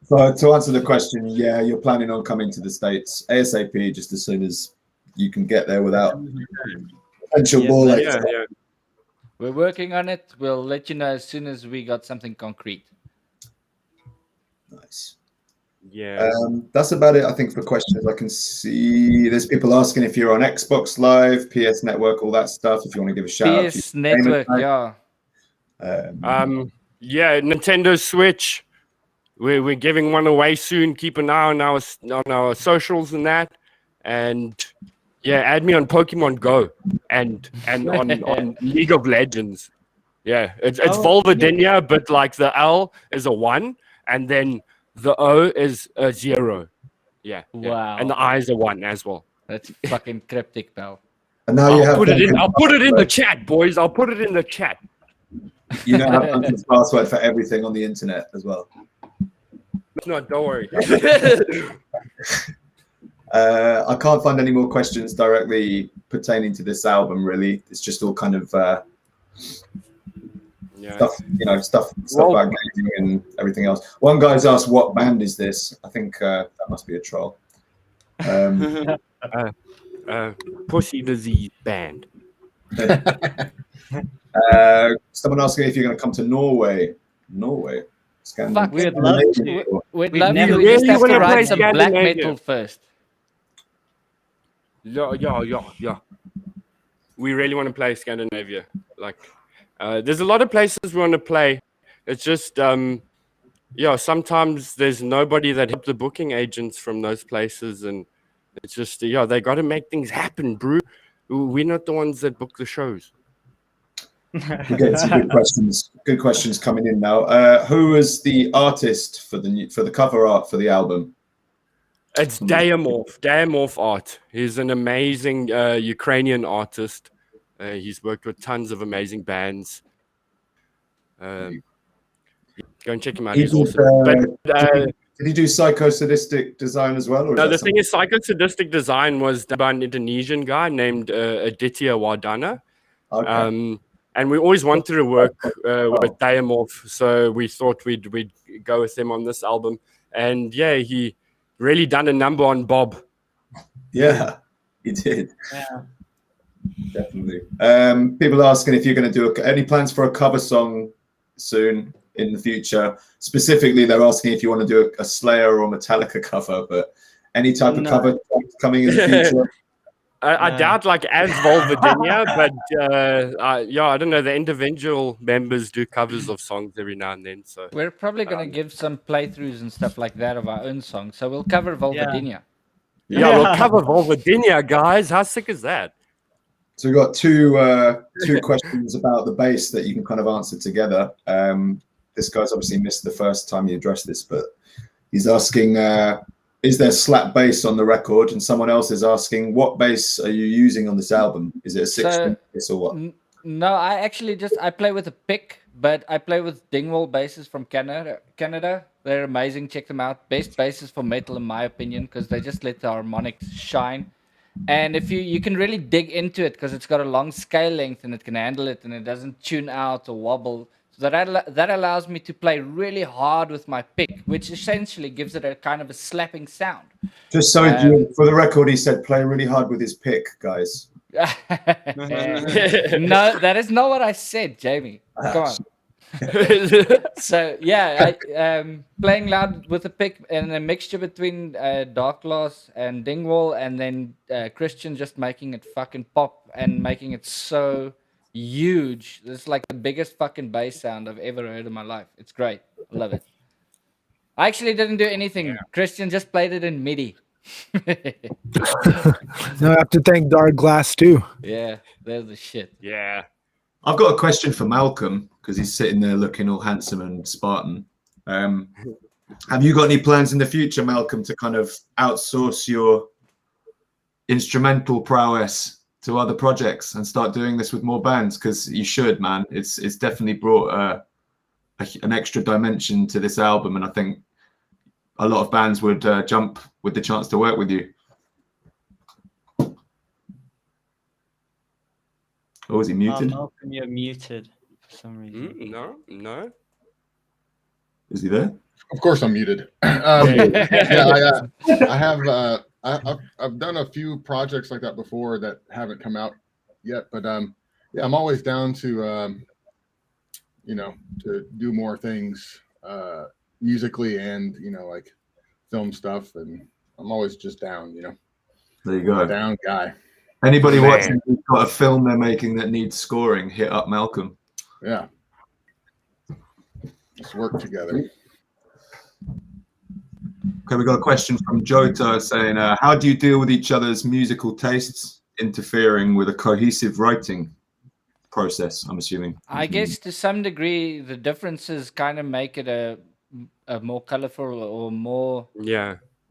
so to answer the question, yeah, you're planning on coming to the States ASAP, just as soon as you can get there without potential Yes, ball aches. Yeah. We're working on it. We'll let you know as soon as we got something concrete. Nice. Yeah. That's about it, I think, for questions. I can see there's people asking if you're on Xbox Live, PS Network, all that stuff. If you want to give a shout out. PS Network, yeah. Yeah, Nintendo Switch. We're giving one away soon. Keep an eye on our socials and that. And yeah, add me on Pokemon Go and on League of Legends. Yeah, it's Vulvodynia, but like the L is a 1 and then the O is a 0. Yeah. Wow. And the I is a 1 as well. That's fucking cryptic, pal. And now you I'll have put it in. Duncan's I'll put it in the password. chat, boys. I'll put it in the chat. You now have Duncan's password for everything on the internet as well. No, don't worry. I can't find any more questions directly pertaining to this album. Really, it's just all kind of stuff, stuff about gaming and everything else. One guy's asked, "What band is this?" I think that must be a troll. Pussy disease band. Someone asking if you're going to come to Norway. Norway. Fuck, we'd love to. We'd We'd love never to. We really just have wanna to play write some black Scandinavia. metal first. Yeah. We really want to play Scandinavia. Like, there's a lot of places we want to play. It's just, sometimes there's nobody that help the booking agents from those places, and it's just, they got to make things happen, bro. We're not the ones that book the shows. We're getting some good questions. Good questions coming in now. Who was the artist for the cover art for the album? It's Diamorph Art. He's an amazing Ukrainian artist. He's worked with tons of amazing bands. Go and check him out. He's awesome. Did he do psychosadistic design as well? Or no, the thing is, psychosadistic design was done by an Indonesian guy named Aditya Wardana. Okay. And we always wanted to work with Diamorph, so we thought we'd go with him on this album. And yeah, he really done a number on Bob. Yeah, he did. Yeah. Definitely. People asking if you're going to do any plans for a cover song soon in the future. Specifically, they're asking if you want to do a Slayer or Metallica cover, but any type of cover coming in the future. I doubt like as Vulvodynia, but I don't know. The individual members do covers of songs every now and then. So We're probably gonna give some playthroughs and stuff like that of our own songs. So we'll cover Vulvodynia. we'll cover Vulvodynia, guys. How sick is that? So we've got two questions about the bass that you can kind of answer together. This guy's obviously missed the first time you addressed this, but he's asking, is there slap bass on the record? And someone else is asking, what bass are you using on this album? Is it a 6-string bass or what? No, I actually I play with a pick, but I play with Dingwall basses from Canada. They're amazing. Check them out. Best basses for metal, in my opinion, because they just let the harmonics shine. And if you can really dig into it because it's got a long scale length and it can handle it and it doesn't tune out or wobble. So that allows me to play really hard with my pick, which essentially gives it a kind of a slapping sound. Just so for the record, he said play really hard with his pick, guys. No, that is not what I said, Jamie. Come on. So yeah, playing loud with a pick and a mixture between Darkglass and Dingwall, and then Christian just making it fucking pop and making it so huge. It's like the biggest fucking bass sound I've ever heard in my life. It's great. I love it. I actually didn't do anything. Christian just played it in MIDI. No, I have to thank Dark Glass too. Yeah, they're the shit. Yeah. I've got a question for Malcolm because he's sitting there looking all handsome and Spartan. Have you got any plans in the future, Malcolm, to kind of outsource your instrumental prowess to other projects and start doing this with more bands? Because you should, man. It's definitely brought an extra dimension to this album, and I think a lot of bands would jump with the chance to work with you. Oh, is he muted? Malcolm, you're muted for some reason. No. Is he there? Of course, I'm muted. I have. I've done a few projects like that before that haven't come out yet, but I'm always down to to do more things musically and like film stuff, and I'm always just down. There you go. Down guy. Anybody watching who's got a film they're making that needs scoring, hit up Malcolm. Yeah. Let's work together. Okay, we got a question from Jota saying, how do you deal with each other's musical tastes interfering with a cohesive writing process, I'm assuming? I guess to some degree, the differences kind of make it a more colorful or more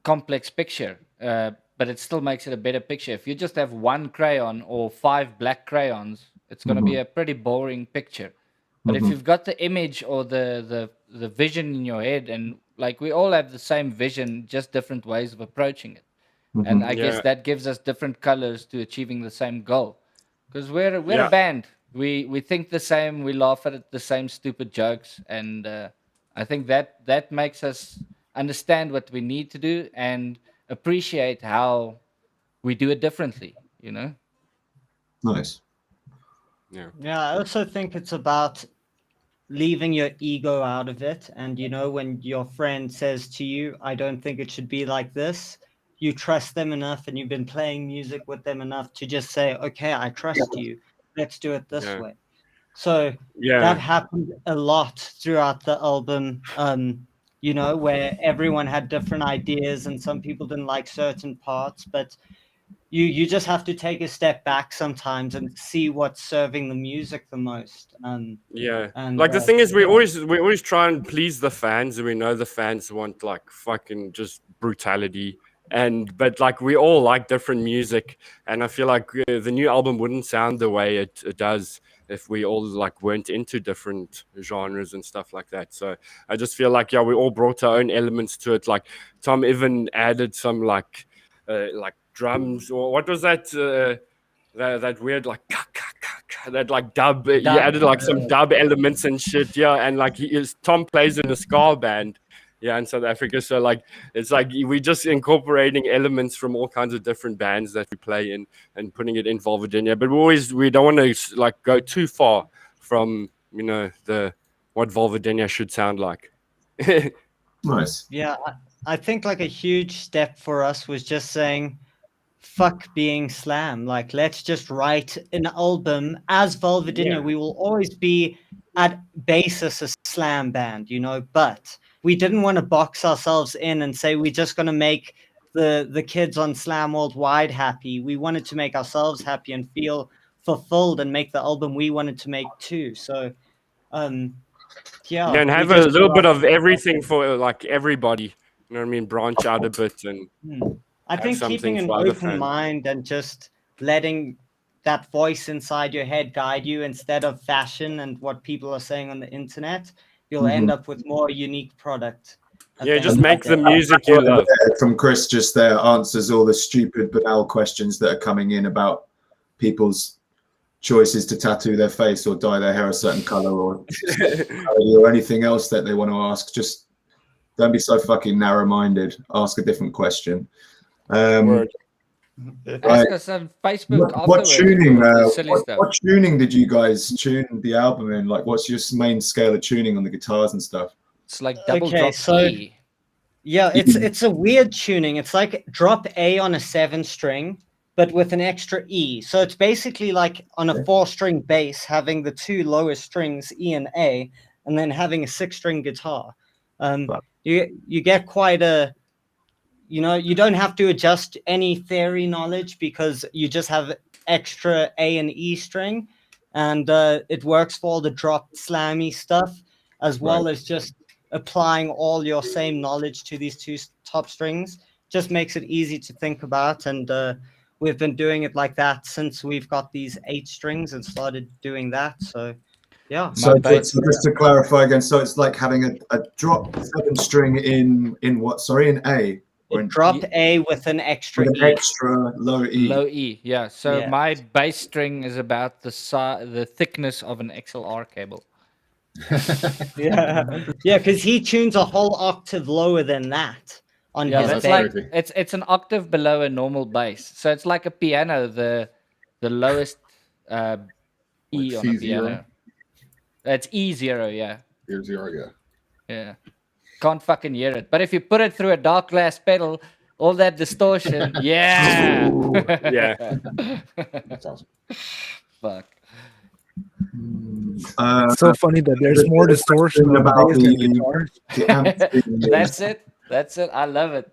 complex picture. but it still makes it a better picture. If you just have one crayon or 5 black crayons, it's going to be a pretty boring picture. But if you've got the image or the vision in your head, and like we all have the same vision, just different ways of approaching it. And I guess that gives us different colors to achieving the same goal. Because we're a band. We think the same, we laugh at the same stupid jokes, and I think that makes us understand what we need to do and appreciate how we do it differently, you know? Nice. Yeah, I also think it's about leaving your ego out of it. And, you know, when your friend says to you, I don't think it should be like this, you trust them enough and you've been playing music with them enough to just say, okay, I trust you. Let's do it this way. So that happened a lot throughout the album, you know, where everyone had different ideas and some people didn't like certain parts, but you just have to take a step back sometimes and see what's serving the music the most. And like the thing is, we always try and please the fans, and we know the fans want like fucking just brutality. But like we all like different music, and I feel like the new album wouldn't sound the way it does if we all like weren't into different genres and stuff like that. So I just feel like we all brought our own elements to it. Like Tom even added some like drums, or what was that that weird like that like dub. He added like some dub elements and shit. And like Tom plays in a ska band. In South Africa, so like it's like we're just incorporating elements from all kinds of different bands that we play in and putting it in Vulvodynia. But we don't want to like go too far from what Vulvodynia should sound like. Nice. Yeah, I think like a huge step for us was just saying, fuck being slam. Like, let's just write an album as Vulvodynia. We will always be at basis a slam band, you know, but we didn't want to box ourselves in and say we're just going to make the kids on Slam Worldwide happy. We wanted to make ourselves happy and feel fulfilled and make the album we wanted to make too. So, and have a little bit of everything for like everybody. You know what I mean? Branch out a bit and. I think keeping an open mind and just letting that voice inside your head guide you instead of fashion and what people are saying on the internet. You'll end up with more unique product. Just make the music you love. From Chris just there answers all the stupid, banal questions that are coming in about people's choices to tattoo their face or dye their hair a certain color or anything else that they want to ask. Just don't be so fucking narrow-minded. Ask a different question. Ask us on Facebook. What tuning did you guys tune the album in? Like, what's your main scale of tuning on the guitars and stuff? It's like double drop E. Yeah, it's a weird tuning. It's like drop A on a 7-string, but with an extra E. So it's basically like on a 4-string bass, having the 2 lowest strings, E and A, and then having a 6-string guitar. You get quite a. You know, you don't have to adjust any theory knowledge because you just have extra A and E string, and it works for all the dropped slammy stuff, as well as just applying all your same knowledge to these 2 top strings. Just makes it easy to think about, and we've been doing it like that since we've got these 8 strings and started doing that. So, yeah. So just to clarify again, so it's like having a drop 7-string in what? Sorry, in A. Drop A with an extra E. Extra low E. Low E, yeah. So my bass string is about the thickness of an XLR cable. Yeah, because he tunes a whole octave lower than that on his bass. Like, it's an octave below a normal bass. So it's like a piano, the lowest E on a piano. That's E0, yeah. E0, yeah. Can't fucking hear it. But if you put it through a dark glass pedal, all that distortion, yeah. That's awesome. Fuck. It's so funny that there's more distortion about the guitars. That's it. I love it.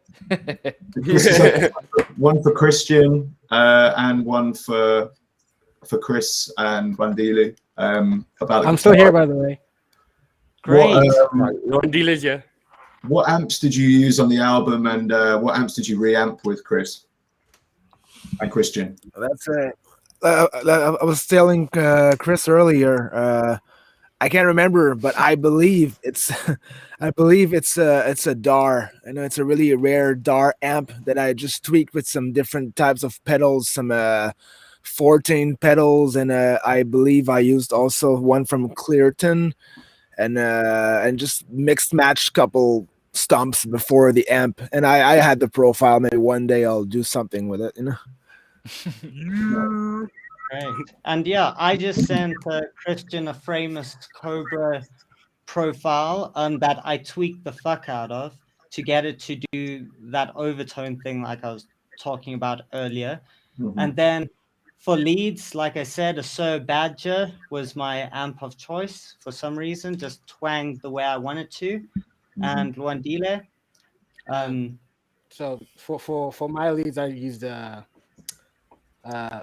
One for Christian and one for Chris and Vandili. I'm still here, by the way. Great. What amps did you use on the album, and what amps did you reamp with, Chris? Hi, Christian. That's it. I was telling Chris earlier. I can't remember, but I believe it's it's a DAR. I know it's a really rare DAR amp that I just tweaked with some different types of pedals, some 14 pedals, and I believe I used also one from Clearton, and just mixed matched couple stumps before the amp. And I had the profile. Maybe one day I'll do something with it, you know. Great. And yeah, I just sent Christian a Framus Cobra profile that I tweaked the fuck out of to get it to do that overtone thing like I was talking about earlier. And then for leads, like I said, a Sir Badger was my amp of choice for some reason, just twanged the way I wanted to. And Luandile. So for my leads, I used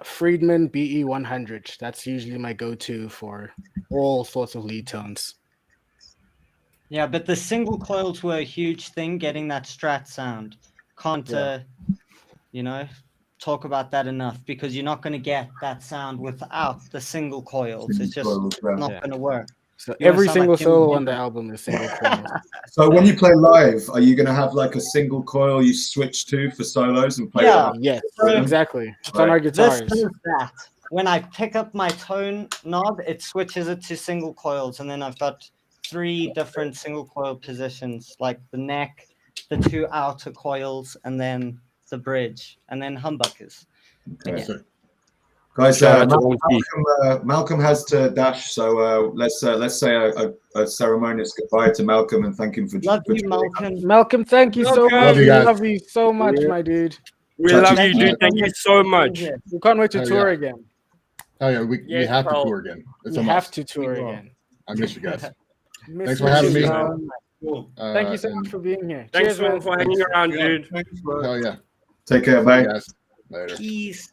Friedman BE 100. That's usually my go-to for all sorts of lead tones. Yeah, but the single coils were a huge thing, getting that Strat sound. Can't, you know, talk about that enough, because you're not going to get that sound without the single coils. It's just not going to work. So every single solo on the album is single coils. So when you play live, are you going to have like a single coil you switch to for solos and play? Yeah, yes, exactly. It's on our guitars. This is that. When I pick up my tone knob, it switches it to single coils, and then I've got 3 different single coil positions, like the neck, the 2 outer coils, and then the bridge, and then humbuckers. Okay. Again. Guys, Malcolm has to dash, so let's say a ceremonious goodbye to Malcolm and thank him for. Love you, Malcolm. Malcolm, thank you so much. Love you We guys. love you so much, my dude. We love you, dude. Thank you so much. We can't wait to Oh, tour yeah. again. Oh yeah, we have to bro. tour again. It's We a have must. to tour again. I miss you guys. Miss Thanks you for having too, me. man. Thank you so and much for being here. Thanks Cheers, man. for hanging around, dude. Hell yeah. Take care, bye. Guys. Later. Peace.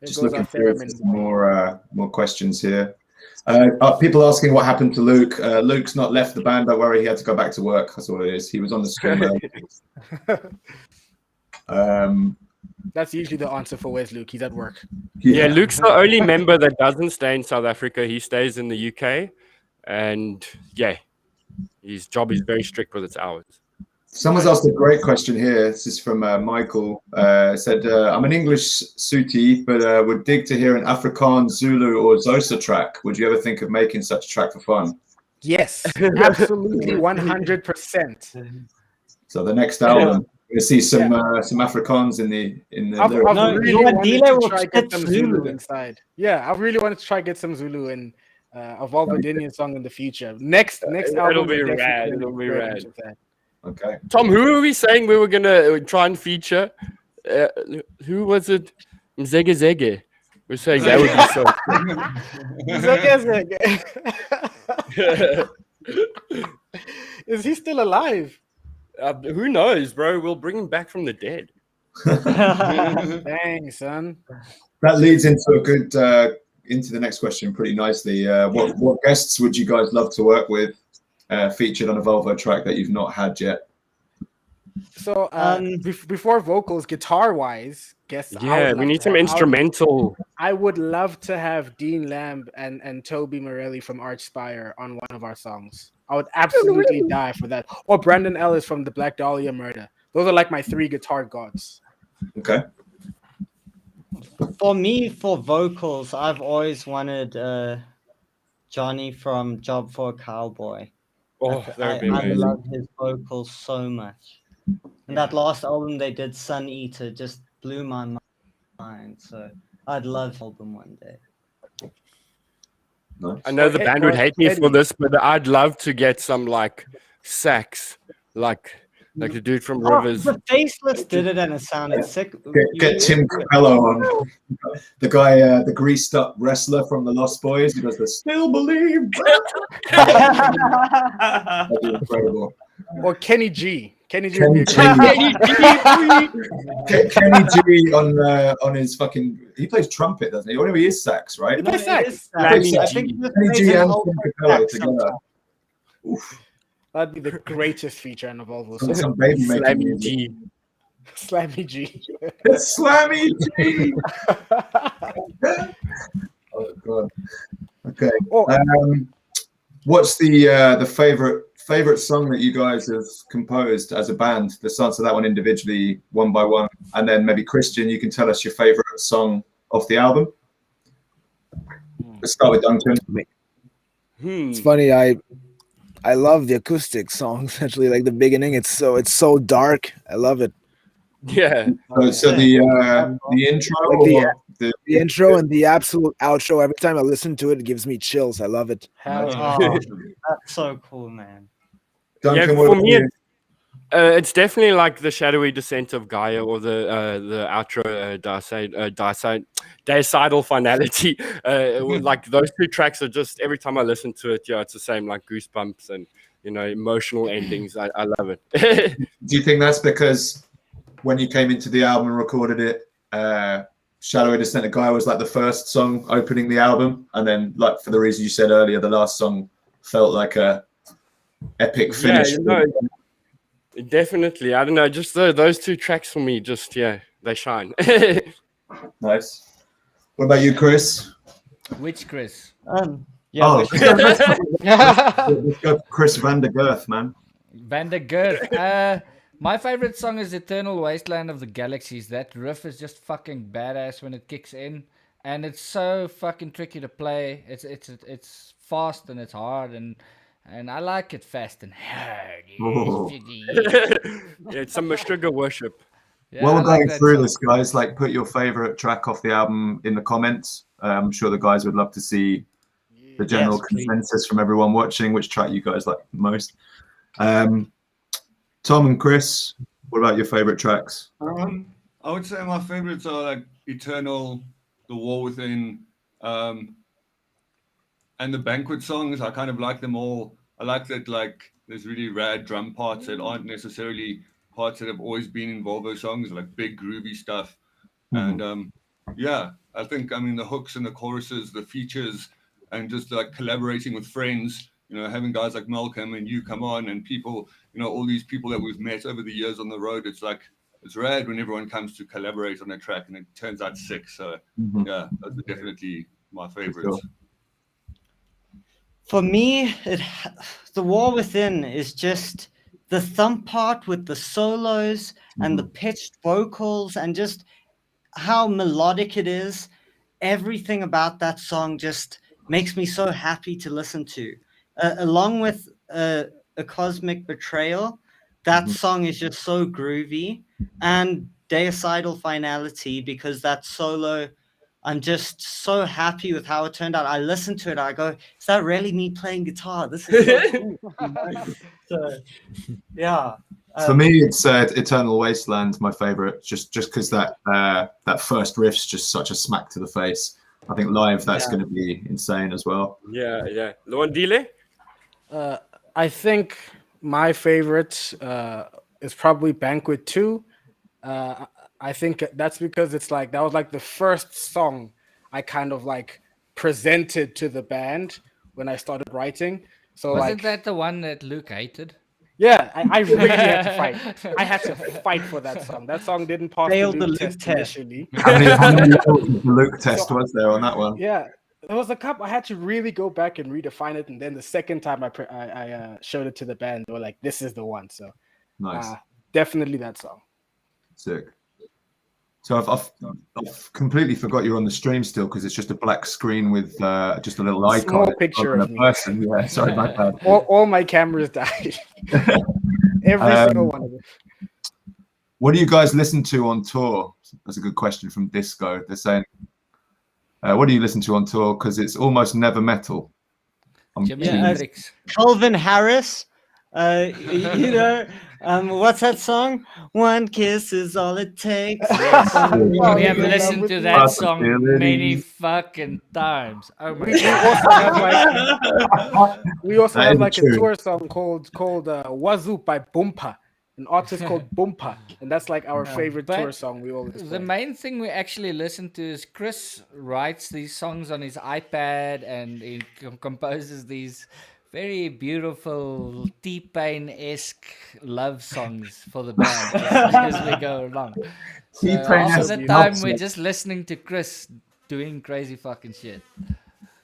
There Just goes looking our through theremin. some more questions here. People asking what happened to Luke. Luke's not left the band. Don't worry, he had to go back to work. That's all it is. He was on the stream. That's usually the answer for where's Luke. He's at work. Yeah, Luke's the only member that doesn't stay in South Africa. He stays in the UK, and yeah, his job is very strict with its hours. Someone's asked a great question here. This is from Michael. Said, I'm an English Suti, but would dig to hear an Afrikaans, Zulu, or Xhosa track. Would you ever think of making such a track for fun? Yes, absolutely, 100%. So the next album, we'll see some Afrikaans in the I've lyrics. No, really your wanted dealer to will try get spit some Zulu. Zulu inside. Yeah, I really wanted to try get some Zulu in a Vulvodynia song in the future. Next It'll album, be definitely rad. It'll be very rad. much of that. Okay. Tom, who are we saying we were gonna try and feature? Who was it? Zege Zege. We're saying that would be so. Is he still alive? Who knows, bro? We'll bring him back from the dead. Dang, son. That leads into a good into the next question pretty nicely. What guests would you guys love to work with featured on a Volvo track that you've not had yet? So before vocals, guitar-wise, guess Yeah, we need some instrumental. I would love to have Dean Lamb and Toby Morelli from Archspire on one of our songs. I would absolutely die for that. Or Brandon Ellis from the Black Dahlia Murder. Those are like my 3 guitar gods. Okay. For me, for vocals, I've always wanted Johnny from Job for a Cowboy. Oh, that would be I amazing. love his vocals so much. And that last album they did, Sun Eater, just blew my mind. So I'd love the album one day. Nice. I know the band would hate me for this, but I'd love to get some like sax, like the dude from Rivers. The Faceless did it and it sounded sick. Get Tim Capello on. The guy, the greased up wrestler from the Lost Boys. He does the still believe. That'd be incredible. Or Kenny G. Kenny G. Kenny would be G. a great- Kenny G on his fucking. He plays trumpet, doesn't he? Or he is sax, right? He plays sax. I Kenny think G. this Kenny plays G an and old Tim Capello sax together. sometimes. Oof. That'd be the greatest feature in a Volvo Some song. baby making Slammy music. G. Slammy G. Slammy G. Oh god. Okay. Oh, What's the favorite song that you guys have composed as a band? Let's answer that one individually, one by one, and then maybe Christian, you can tell us your favorite song off the album. Let's start with Duncan. It's funny. I love the acoustic songs. Actually, like the beginning, it's so dark. I love it. Yeah. So the intro, Like or the intro and the absolute outro. Every time I listen to it, it gives me chills. I love it. Oh, that's so cool, man. Duncan, Yeah, what for about me, you? it's definitely like the shadowy descent of Gaia, or the outro deicidal finality. Like those two tracks are just, every time I listen to it, yeah, it's the same, like goosebumps and emotional endings. I love it. Do you think that's because when you came into the album and recorded it, Shadowy Descent of Gaia was like the first song opening the album, and then, like, for the reason you said earlier, the last song felt like a epic finish? Definitely. I don't know, just those two tracks for me, just they shine. Nice. What about you, Chris? Which Chris? Oh, let's go Chris Van der Girth, man. Van der Girth. My favorite song is Eternal Wasteland of the Galaxies. That riff is just fucking badass when it kicks in, and it's so fucking tricky to play. It's fast and it's hard, and I like it fast and hard. It's some sugar worship. Yeah, While I we're like going that through song. this, guys, like, put your favorite track off the album in the comments. I'm sure the guys would love to see the general consensus from everyone watching, which track you guys like the most. Tom and Chris, what about your favorite tracks? I would say my favorites are like Eternal, The War Within, and the Banquet songs. I kind of like them all. I like that, like, there's really rad drum parts that aren't necessarily parts that have always been in Volvo songs, like big groovy stuff. And I think, the hooks and the choruses, the features, and just like collaborating with friends, having guys like Malcolm and you come on, and people, all these people that we've met over the years on the road. It's like, it's rad when everyone comes to collaborate on a track and it turns out sick. So those are definitely my favorites. For me, The War Within is just the thump part with the solos and the pitched vocals and just how melodic it is. Everything about that song just makes me so happy to listen to. Along with A Cosmic Betrayal, that song is just so groovy. And Deicidal Finality, because that solo, I'm just so happy with how it turned out. I listen to it, I go, is that really me playing guitar? This is so cool. So, yeah. For me, it's Eternal Wasteland, my favorite, just because that first riff's just such a smack to the face. I think live that's going to be insane as well. Yeah. Luandile? I think my favorite is probably Banquet 2. I think that's because it's like, that was like the first song I kind of like presented to the band when I started writing. So Wasn't that the one that Luke hated? Yeah, I really had to fight. I had to fight for that song. That song didn't pass the Luke test initially. How many levels of the Luke test was there on that one? Yeah, there was a couple. I had to really go back and redefine it, and then the second time I showed it to the band, they were like, "This is the one." So, nice, definitely that song. Sick. So I've completely forgot you're on the stream still, because it's just a black screen with just a little icon. Small picture of a person. Yeah, sorry, my bad. All my cameras died. Every single one of them. What do you guys listen to on tour? That's a good question from Disco. They're saying, what do you listen to on tour? Because it's almost never metal. Jimi Hendrix. Calvin Harris. What's that song? One kiss is all it takes. We have listened to that song many fucking times. Oh my god. We also have like a tour song called Wazoo by Boompa, an artist called Boompa, and that's like our favorite tour song. We always play. The main thing we actually listen to is Chris writes these songs on his iPad, and he composes these very beautiful T-Pain-esque love songs for the band as we go along. So half of the time we're just listening to Chris doing crazy fucking shit.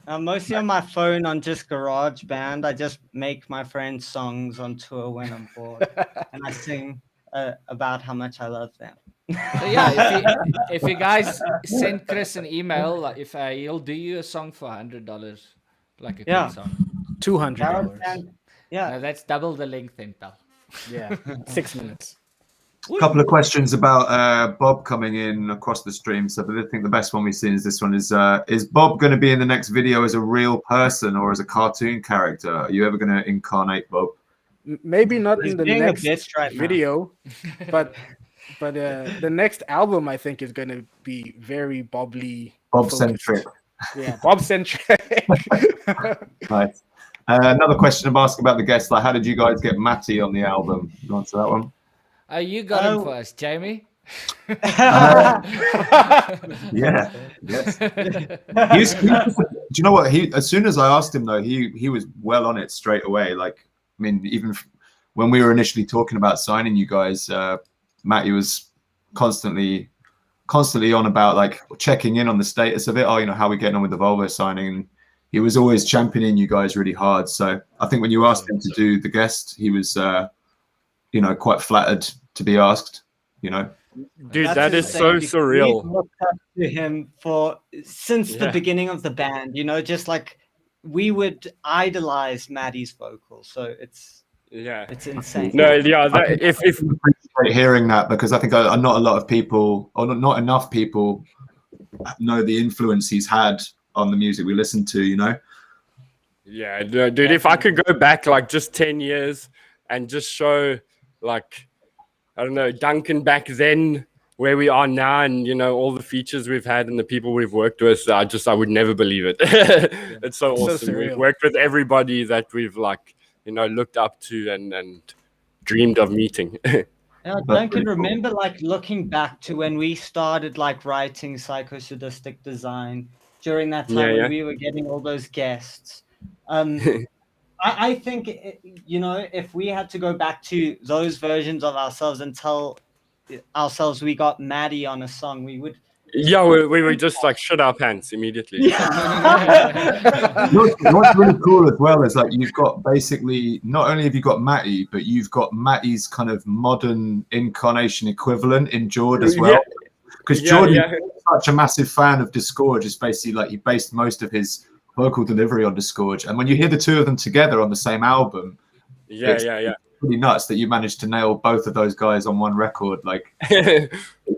Mostly on my phone on just GarageBand. I just make my friends songs on tour when I'm bored, and I sing about how much I love them. So yeah, if you guys send Chris an email, like if he'll do you a song for $100, like a good song. $200. GarageBand, yeah, No, that's double the length then, pal. Yeah, 6 minutes. A couple of questions about Bob coming in across the stream. So I think the best one we've seen is this one. Is Bob going to be in the next video as a real person or as a cartoon character? Are you ever going to incarnate Bob? Maybe not He's in the being a next bitch right now. video, but the next album I think is going to be very Bob-ly. Bob-centric. Yeah, Bob-centric. Nice. Another question I'm asking about the guests, like how did you guys get Matty on the album? You answer that one? Oh, you got him for us, Jamie. Yeah. Yes. Do you know what? As soon as I asked him though, he was well on it straight away. Like, I mean, even when we were initially talking about signing you guys, Matty was constantly on about like checking in on the status of it. Oh, you know, how we getting on with the Volvo signing. And he was always championing you guys really hard. So I think when you asked him to do the guest, he was, you know, quite flattered to be asked, you know. Dude, That's that is so insane because surreal. we've looked up to him since the beginning of the band. You know, just like we would idolize Maddie's vocals. So it's insane. No, yeah. If Great hearing that, because I think not a lot of people, or not enough people, know the influence he's had on the music we listen to. You know. Yeah, dude. If I could go back like just 10 years and just show like, I don't know, Duncan back then, where we are now, and you know all the features we've had and the people we've worked with, I would never believe it. It's so awesome. We've worked with everybody that we've like, you know, looked up to and dreamed of meeting. Yeah, Duncan, remember like looking back to when we started like writing Psychosadistic Design during that time when we were getting all those guests. I think, you know, if we had to go back to those versions of ourselves and tell ourselves we got Maddie on a song, we would. Yeah, we would just like shut our pants immediately. Yeah. What's really cool as well is like you've got basically not only have you got Matty, but you've got Matty's kind of modern incarnation equivalent in Jord as well. Because Jordan is such a massive fan of Disgorge. It's basically like he based most of his vocal delivery on Disgorge, and when you hear the two of them together on the same album, it's pretty nuts that you managed to nail both of those guys on one record. Like,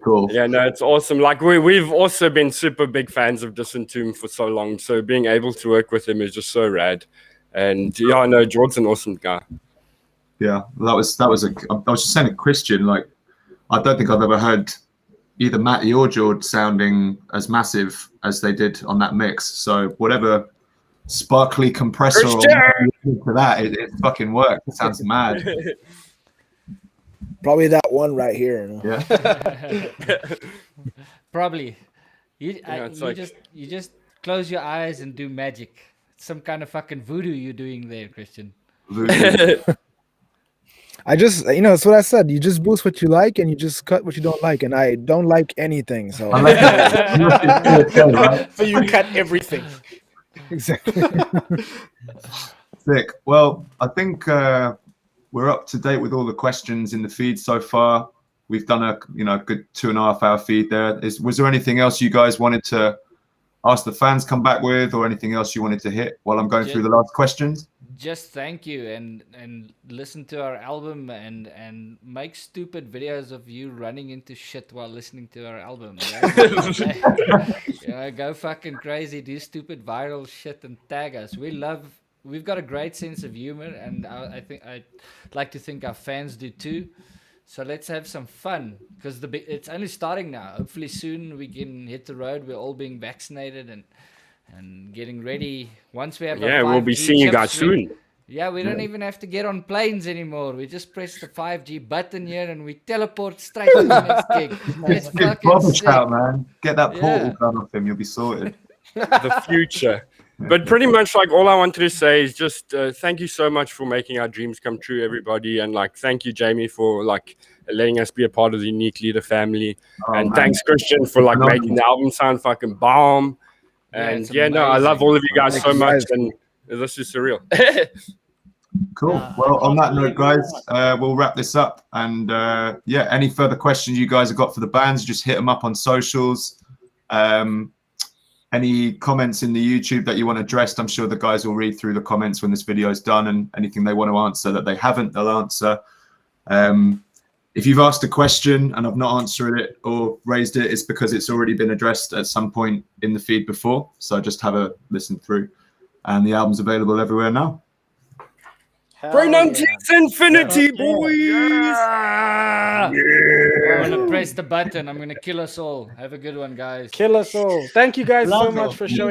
cool. Yeah, no, it's awesome. Like we've also been super big fans of Disentomb for so long, so being able to work with him is just so rad. And yeah, I know George's an awesome guy. Yeah, I was just saying to Christian, like, I don't think I've ever heard either Matty or George sounding as massive as they did on that mix. So whatever sparkly compressor for that, it fucking worked. It sounds mad. Probably that one right here. You know? Yeah. Probably. You just close your eyes and do magic. Some kind of fucking voodoo you're doing there, Christian. Voodoo. I just, you know, that's what I said. You just boost what you like and you just cut what you don't like. And I don't like anything. So, So you cut everything. Exactly. Sick. Well, I think we're up to date with all the questions in the feed so far. We've done a good 2.5 hour feed there. Was there anything else you guys wanted to ask the fans come back with, or anything else you wanted to hit while I'm going through the last questions? Just thank you and listen to our album and make stupid videos of you running into shit while listening to our album. Go fucking crazy, do stupid viral shit and tag us. We've got a great sense of humor, and I'd like to think our fans do too. So let's have some fun, because it's only starting now. Hopefully soon we can hit the road. We're all being vaccinated and getting ready. Once we have we'll be seeing you guys soon. Yeah, we don't even have to get on planes anymore. We just press the 5G button here and we teleport straight to the next gig. It's fucking sick. Out, man. Get that portal gun off him. You'll be sorted. The future. But pretty much like all I wanted to say is just thank you so much for making our dreams come true, everybody, and like thank you, Jamie, for like letting us be a part of the Unique Leader family, and thanks, Christian, for like making the album sound fucking bomb. And I love all of you guys so much, and this is surreal. Cool. Well, on that note, guys, we'll wrap this up. And any further questions you guys have got for the bands, just hit them up on socials. Any comments in the YouTube that you want addressed, I'm sure the guys will read through the comments when this video is done, and anything they want to answer that they haven't, they'll answer. If you've asked a question and I've not answered it or raised it, it's because it's already been addressed at some point in the feed before. So just have a listen through. And the album's available everywhere now. Praenuntius Infiniti, boys! I'm gonna press the button. I'm gonna kill us all. Have a good one, guys. Kill us all. Thank you guys so much for showing